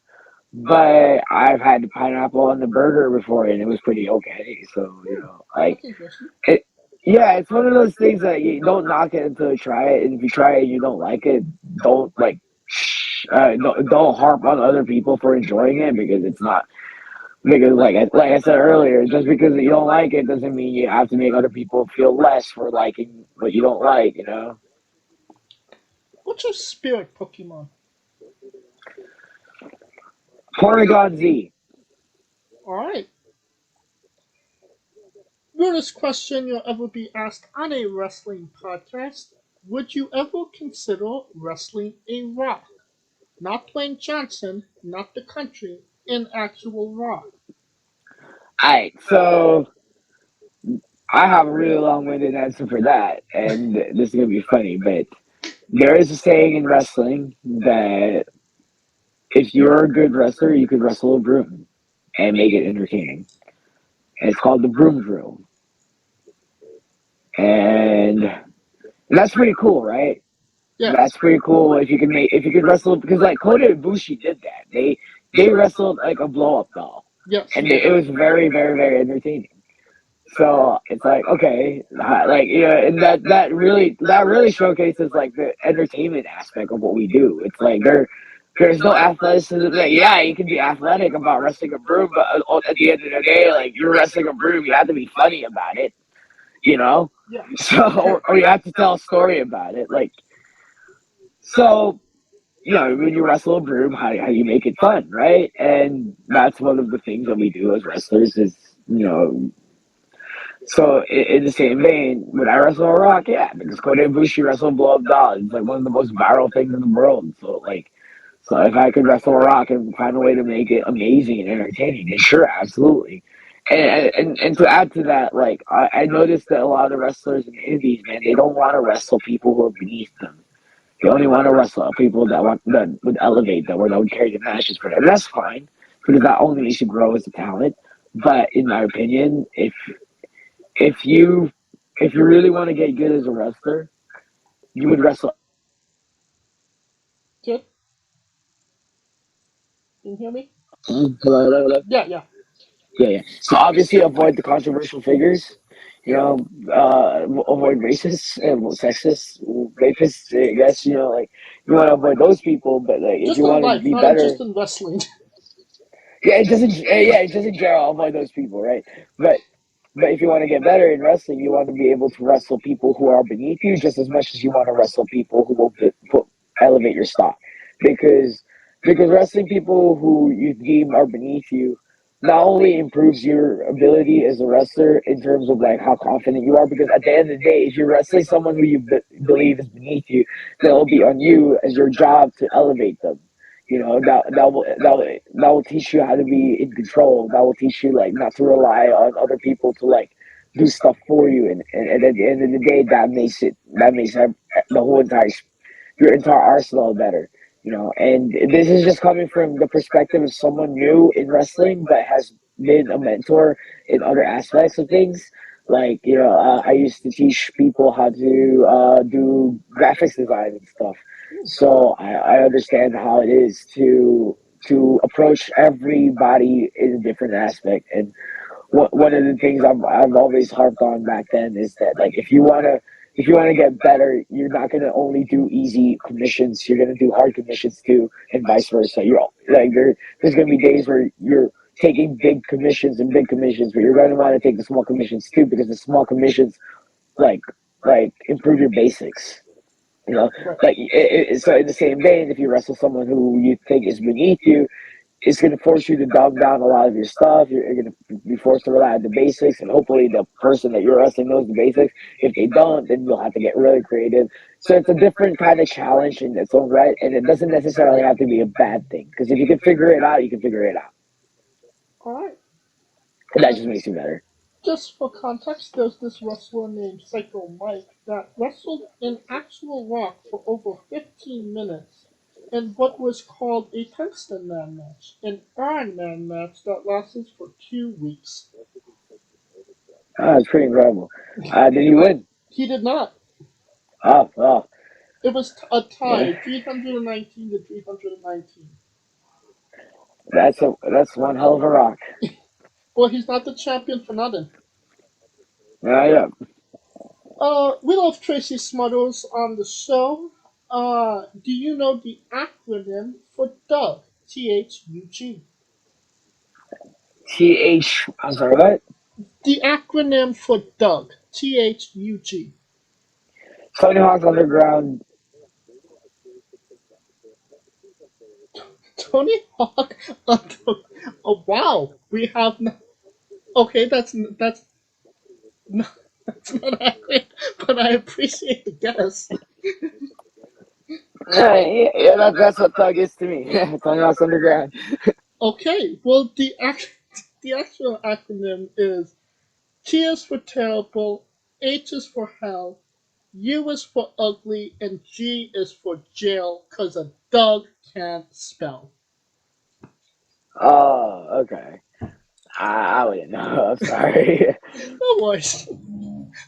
S3: but I've had pineapple on the burger before, and it was pretty okay. So
S4: Hmm,
S3: like
S4: that's interesting.
S3: it. Yeah, it's one of those things that you don't knock it until you try it, and if you try it and you don't like it, don't like don't harp on other people for enjoying it because it's not because like I said earlier, just because you don't like it doesn't mean you have to make other people feel less for liking what you don't like.
S4: What's your spirit Pokemon?
S3: Porygon Z.
S4: All right. Weirdest question you'll ever be asked on a wrestling podcast. Would you ever consider wrestling a Raw? Not Dwayne Johnson, not the country, in actual Raw.
S3: Alright, so I have a really long-winded answer for that, and this is gonna be funny, but there is a saying in wrestling that if you're a good wrestler, you could wrestle a broom and make it entertaining. And it's called the Broom Room, and that's pretty cool, right? That's
S4: Yes.
S3: pretty cool if you could wrestle because like Kota Ibushi did that. They wrestled like a blow up doll,
S4: Yes.
S3: and it was very very very entertaining. So it's like okay, and that really showcases like the entertainment aspect of what we do. It's like there's no athleticism. Like, yeah, you can be athletic about wrestling a broom, but at the end of the day, like you're wrestling a broom, you have to be funny about it. you know.
S4: Yeah.
S3: So or you have to tell a story about it, like so. You know, when you wrestle a broom, how you make it fun, right? And that's one of the things that we do as wrestlers is, you know, so in the same vein, when I wrestle a rock, yeah, because Kota Ibushi wrestled Blow Up Doll, it's like one of the most viral things in the world. So like, so if I could wrestle a rock and find a way to make it amazing and entertaining, then sure, absolutely. And to add to that, like I noticed that a lot of the wrestlers in the indies, man, they don't want to wrestle people who are beneath them. They only want to wrestle people that would elevate them or that would carry the matches for them. And that's fine because that only makes you grow as a talent. But in my opinion, if you if you really want to get good as a wrestler, you would wrestle.
S4: Good. Can you hear me?
S3: Hello, hello, hello.
S4: Yeah, yeah.
S3: Yeah. So obviously, avoid the controversial figures. You know, avoid racists and sexists, rapists. I guess you know, like you want to avoid those people. But like, if
S4: Just
S3: you
S4: in
S3: want to
S4: life,
S3: be
S4: not
S3: better,
S4: just in wrestling.
S3: yeah, it doesn't. Yeah, it doesn't general avoid those people, right? But But if you want to get better in wrestling, you want to be able to wrestle people who are beneath you just as much as you want to wrestle people who will elevate your stock. Because wrestling people who you deem are beneath you not only improves your ability as a wrestler in terms of like how confident you are, because at the end of the day, if you're wrestling someone who you believe is beneath you, then it'll be on you as your job to elevate them. You know, that will teach you how to be in control. That will teach you like not to rely on other people to like do stuff for you. And at the end of the day, that makes the whole entire your entire arsenal better. You know, and this is just coming from the perspective of someone new in wrestling, but has been a mentor in other aspects of things. Like, you know, I used to teach people how to do graphics design and stuff. So I understand how it is to approach everybody in a different aspect. And one of the things I've always harped on back then is that like if you want to get better, you're not gonna only do easy commissions. You're gonna do hard commissions too, and vice versa. You're like there's gonna be days where you're taking big commissions, but you're gonna want to take the small commissions too because the small commissions like improve your basics. You know,
S4: Right.
S3: like so in the same vein, if you wrestle someone who you think is beneath you, it's going to force you to dumb down a lot of your stuff. You're going to be forced to rely on the basics, and hopefully the person that you're wrestling knows the basics. If they don't, then you'll have to get really creative. So it's a different kind of challenge in its own right, and it doesn't necessarily have to be a bad thing. Because if you can figure it out, you can figure it out,
S4: All right.
S3: and that
S4: And
S3: just makes you better.
S4: just for context, there's this wrestler named Psycho Mike that wrestled in actual rock for over 15 minutes in what was called a Tungsten Man match, an Iron Man match that lasted for 2 weeks.
S3: It's pretty incredible. Did you win?
S4: He did not.
S3: Oh,
S4: It was a tie,
S3: yeah.
S4: 319 to 319.
S3: That's one hell of a rock.
S4: Well, he's not the champion for nothing.
S3: Yeah.
S4: We love Tracys Photos on the show. Do you know the acronym for Doug? THUG.
S3: I'm sorry, what?
S4: The acronym for Doug. THUG.
S3: Tony Hawk's Underground.
S4: Tony Hawk. Oh wow, we have. Okay, not, that's not accurate, but I appreciate the guess.
S3: Yeah, that's what Thug is to me. Tony Hawk's Underground.
S4: Okay, well the actual acronym is T is for terrible, H is for hell, U is for ugly, and G is for jail, cause a dog can't spell.
S3: Oh, okay. I wouldn't know. I'm sorry.
S4: No worries.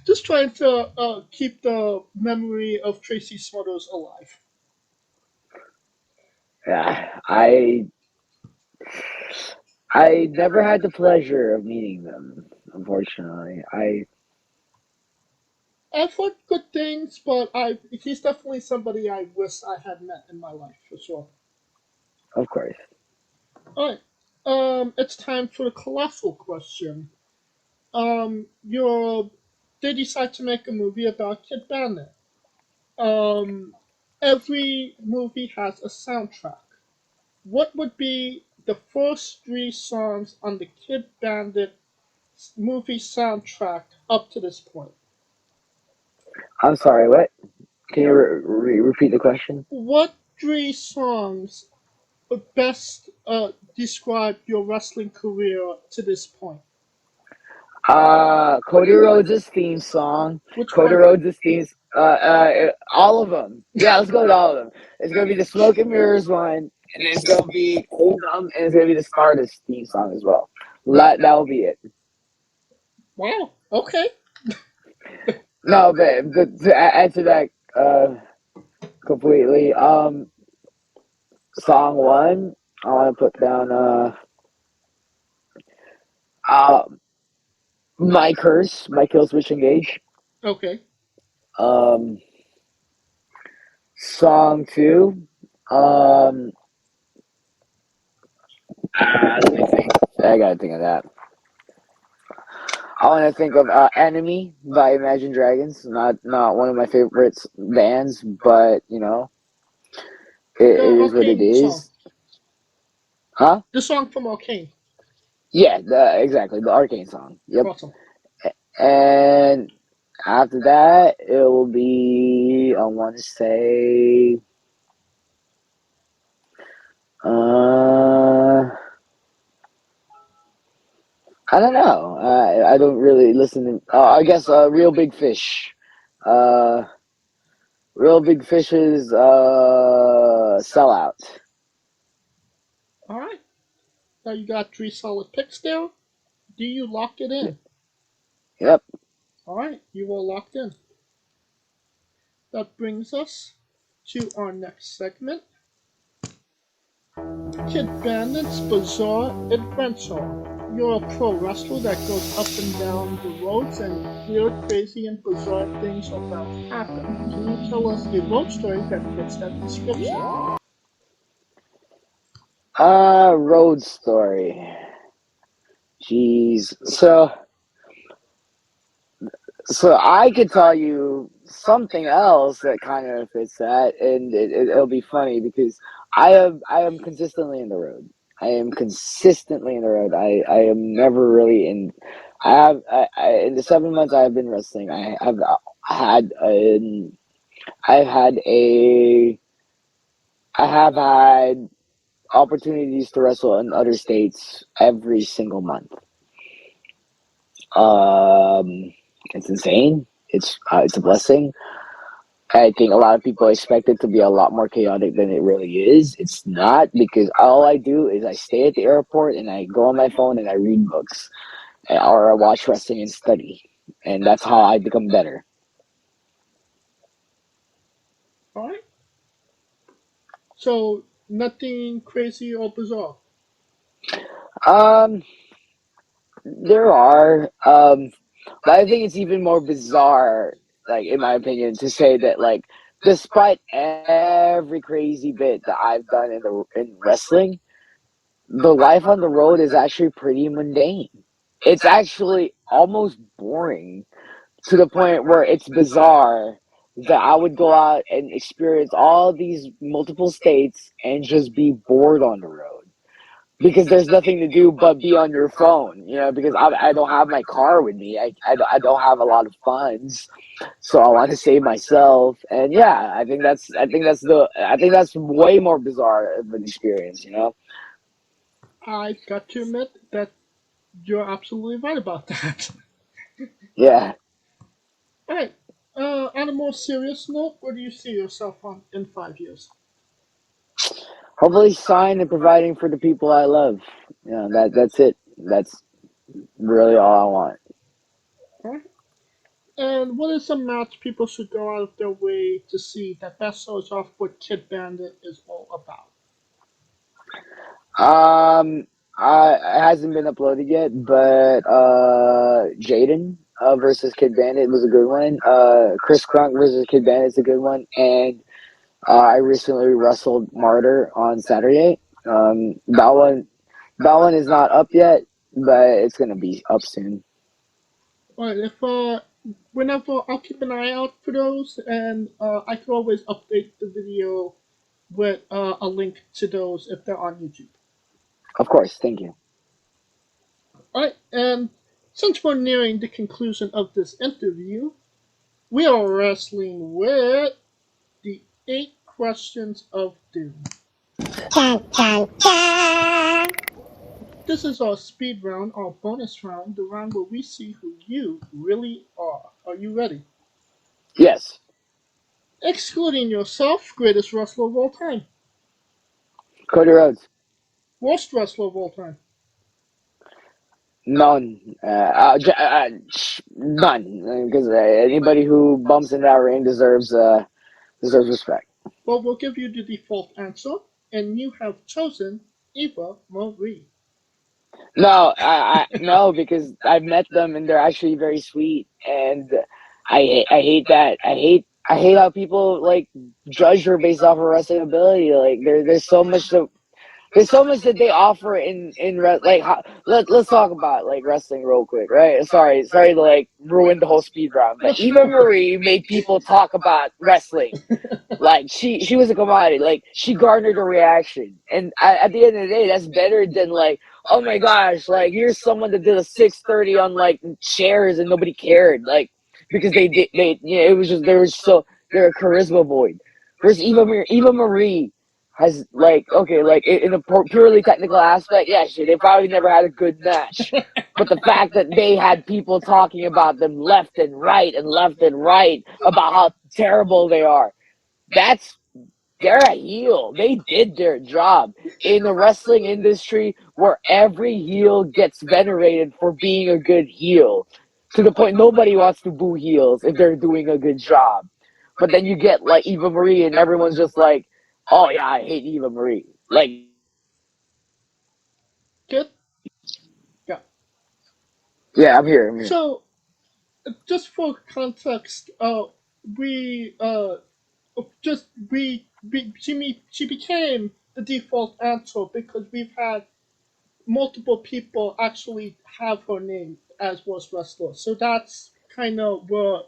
S4: Just trying to keep the memory of Tracy Smothers alive.
S3: Yeah, I never had the pleasure of meeting them. Unfortunately,
S4: I've heard good things, but he's definitely somebody I wish I had met in my life for sure.
S3: of course.
S4: All right, it's time for the colossal question. You're they decide to make a movie about Kid Bandit. Um, every movie has a soundtrack. What would be the first three songs on the Kid Bandit movie soundtrack up to this point?
S3: I'm sorry, what? Can you repeat the question?
S4: What three songs best describe your wrestling career to this point?
S3: Cody Rhodes' theme song.
S4: Which
S3: Cody
S4: one?
S3: Rhodes' themes. All of them. Yeah, let's go with all of them. It's gonna be the Smoke and Mirrors one, and it's gonna be Kingdom, and it's gonna be the Stardust theme song as well. That'll be it.
S4: Wow. Okay.
S3: No, but to answer that completely, song one, I want to put down uh, My Curse, My Kill Switch Engage.
S4: Okay.
S3: Song two, let me think. I gotta think of that. I want to think of Enemy by Imagine Dragons. Not one of my favorite bands, but you know, it
S4: The
S3: is what it
S4: Arcane song.
S3: is. Huh?
S4: The song from Arcane.
S3: Yeah, exactly, the Arcane song. Yep.
S4: Awesome.
S3: And after that, it will be, I want to say, I don't know. I don't really listen to, I guess, Real Big Fish. Uh, Real Big Fish's Sellout.
S4: All right. Now you got three solid picks there. Do you lock it in?
S3: Yep.
S4: All right. You are locked in. That brings us to our next segment. Kid Bandit's Bizarre Adventure. You're a pro wrestler that goes up and down the roads and weird, crazy, and bizarre things are about to happen. Can you tell us a road story that fits that description?
S3: Road Story. Jeez. So I could tell you something else that kind of fits that, and it'll be funny because I am consistently in the road. I am consistently in the road. I am never really in. In the 7 months I have been wrestling, had an I've had a I have had opportunities to wrestle in other states every single month. It's insane. It's a blessing. I think a lot of people expect it to be a lot more chaotic than it really is. It's not, because all I do is I stay at the airport and I go on my phone and I read books, or I watch wrestling and study, and that's how I become better.
S4: All right. So nothing crazy or bizarre.
S3: Um, there are, but I think it's even more bizarre, like in my opinion, to say that, like, despite every crazy bit that I've done in wrestling, the life on the road is actually pretty mundane. It's actually almost boring, to the point where it's bizarre that I would go out and experience all these multiple states and just be bored on the road because there's nothing to do but be on your phone, you know, because I don't have my car with me. I don't have a lot of funds, so I want to save myself. And yeah, I think that's way more bizarre of an experience, you know.
S4: I got to admit that you're absolutely right about that.
S3: Yeah.
S4: All right. On a more serious note, where do you see yourself on in 5 years?
S3: Hopefully signed and providing for the people I love. Yeah, that's it. That's really all I want.
S4: All right. And what is a match people should go out of their way to see that best shows off what Kid Bandit is all about?
S3: Um, it hasn't been uploaded yet, but Jaden versus Kid Bandit was a good one. Chris Crunk versus Kid Bandit is a good one, and I recently wrestled Martyr on Saturday. That one is not up yet, but it's gonna be up soon.
S4: All right. whenever I'll keep an eye out for those, and I can always update the video with a link to those if they're on YouTube.
S3: Of course, thank you.
S4: Alright, and since we're nearing the conclusion of this interview, we are wrestling with the 8 questions of doom. This is our speed round, our bonus round, the round where we see who you really are. Are you ready?
S3: Yes.
S4: Excluding yourself, greatest wrestler of all time.
S3: Cody Rhodes.
S4: Worst wrestler of all time.
S3: None. None. Because anybody who bumps in that ring deserves respect.
S4: Well, we'll give you the default answer, and you have chosen Eva Marie.
S3: No, no, because I've met them and they're actually very sweet, and I hate that. I hate how people like judge her based off her wrestling ability. Like there's so much that they offer like let's talk about like wrestling real quick, right? Sorry to like ruin the whole speed round, but Eva Marie made people talk about wrestling. Like she was a commodity. Like she garnered a reaction, and at the end of the day, that's better than like, oh my gosh, like here's someone that did a 630 on like chairs and nobody cared, like because it was just they're a charisma void. Whereas Eva Marie has like okay, like in a purely technical aspect, yeah, shit, they probably never had a good match. But the fact that they had people talking about them left and right about how terrible they are, they're a heel. They did their job in the wrestling industry where every heel gets venerated for being a good heel. To the point nobody wants to boo heels if they're doing a good job. But then you get like Eva Marie and everyone's just like, oh yeah, I hate Eva Marie. Like
S4: Good? Yeah.
S3: yeah, I'm here.
S4: So, just for context, we just she became the default answer because we've had multiple people actually have her name as worst wrestler. So that's kind of where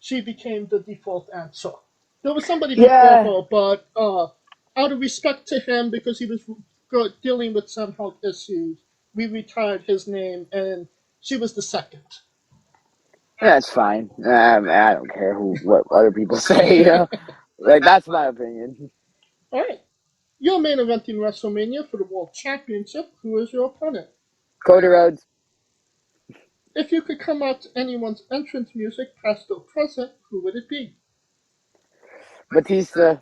S4: she became the default answer. There was somebody before
S3: Yeah.
S4: her, but out of respect to him because he was dealing with some health issues, we retired his name, and she was the second.
S3: That's fine. I don't care what other people say, you know? Like that's my opinion.
S4: All right. Your main event in WrestleMania for the World Championship. Who is your opponent?
S3: Cody Rhodes.
S4: If you could come out to anyone's entrance music, past or present, who would it be?
S3: Batista.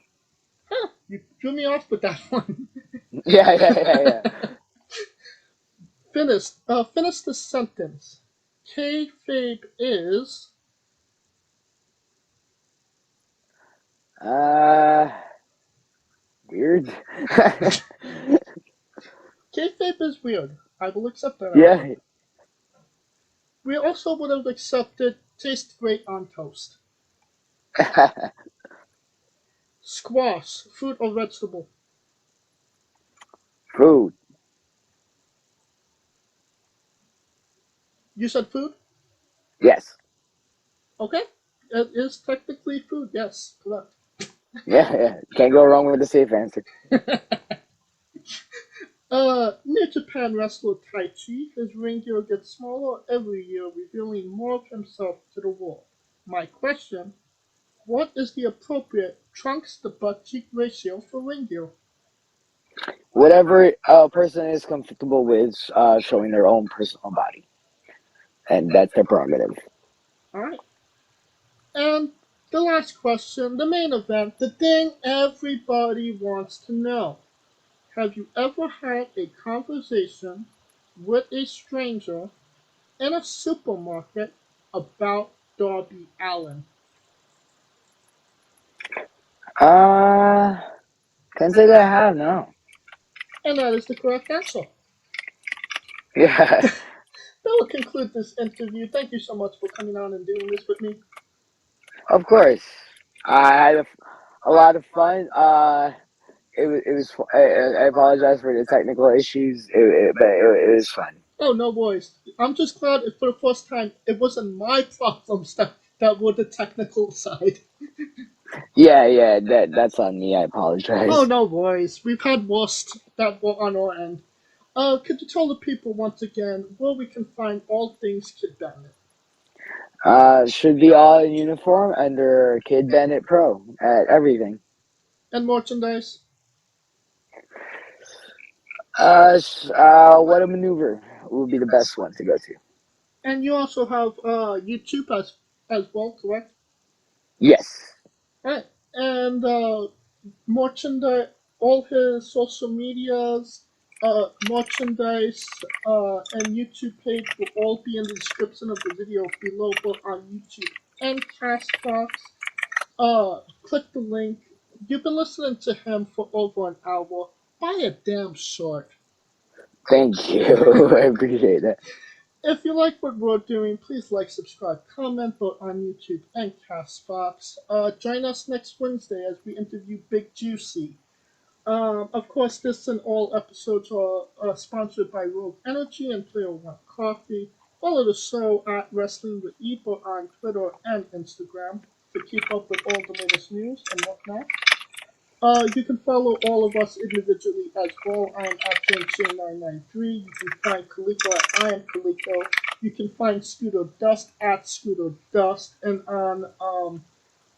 S4: Huh, you threw me off with that one.
S3: Yeah.
S4: Finish the sentence. Kayfabe is.
S3: Weird.
S4: Kayfabe is weird. I will accept that
S3: Yeah.
S4: answer. We also would have accepted taste great on toast. Squash, fruit or vegetable?
S3: Food.
S4: You said food?
S3: Yes.
S4: Okay. It is technically food, yes, correct.
S3: Yeah. Can't go wrong with the safe answer.
S4: New Japan wrestler Taichi, his ring gear gets smaller every year, revealing more of himself to the world. My question, what is the appropriate trunks to butt cheek ratio for ring gear?
S3: Whatever a person is comfortable with showing their own personal body. And that's their prerogative.
S4: Alright. And the last question, the main event, the thing everybody wants to know. Have you ever had a conversation with a stranger in a supermarket about Darby Allin?
S3: Can't say that I have, no.
S4: And that is the correct answer.
S3: Yeah.
S4: That will conclude this interview. Thank you so much for coming on and doing this with me.
S3: Of course. I had a lot of fun. It was I apologize for the technical issues, but it was fun.
S4: Oh, no worries. I'm just glad for the first time it wasn't my problems that were the technical side.
S3: Yeah, that's on me. I
S4: Oh,
S3: apologize.
S4: no worries. We've had worse that were on our end. Could you tell the people once again where we can find all things Kid Bandit?
S3: Should be all in uniform under Kid Bandit Pro at everything.
S4: And merchandise?
S3: What a maneuver would be the best one to go to.
S4: And you also have YouTube as well, correct?
S3: Yes.
S4: Alright. And merchandise, all his social medias, merchandise, and YouTube page will all be in the description of the video below, both on YouTube and Castbox. Click the link. You've been listening to him for over an hour. Buy a damn shirt.
S3: Thank you. I appreciate that.
S4: If you like what we're doing, please like, subscribe, comment both on YouTube and Castbox. Join us next Wednesday as we interview Big Juicy. Of course, this and all episodes are sponsored by Rogue Energy and Player One Coffee. Follow the show at Wrestling with Ebro on Twitter and Instagram to keep up with all the latest news and whatnot. You can follow all of us individually as well. I am at JameShay993. You can find Kaliko at I am Kaliko. You can find Scooter Dust at Scooter Dust. And on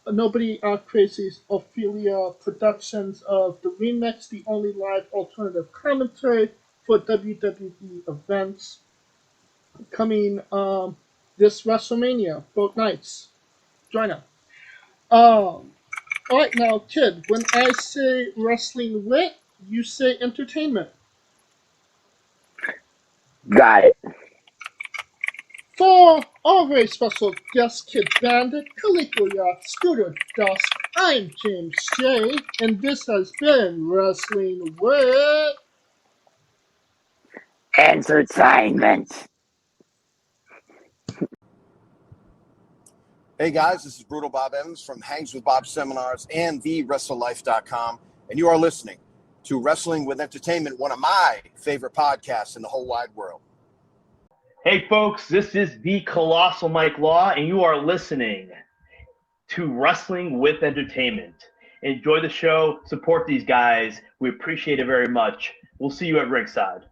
S4: Nobody Crazy's Ophelia Productions of the Remix, the only live alternative commentary for WWE events coming this WrestleMania, both nights. Join us. Alright, now, kid, when I say wrestling wit, you say entertainment.
S3: Got it.
S4: For our very special guest, Kid Bandit, Kaliko Yacht, Scooter Dust, I'm James J, and this has been Wrestling Wit.
S3: Entertainment.
S5: Hey guys, this is Brutal Bob Evans from Hangs with Bob Seminars and TheWrestleLife.com, and you are listening to Wrestling with Entertainment, one of my favorite podcasts in the whole wide world.
S6: Hey folks, this is the Colossal Mike Law, and you are listening to Wrestling with Entertainment. Enjoy the show, support these guys. We appreciate it very much. We'll see you at ringside.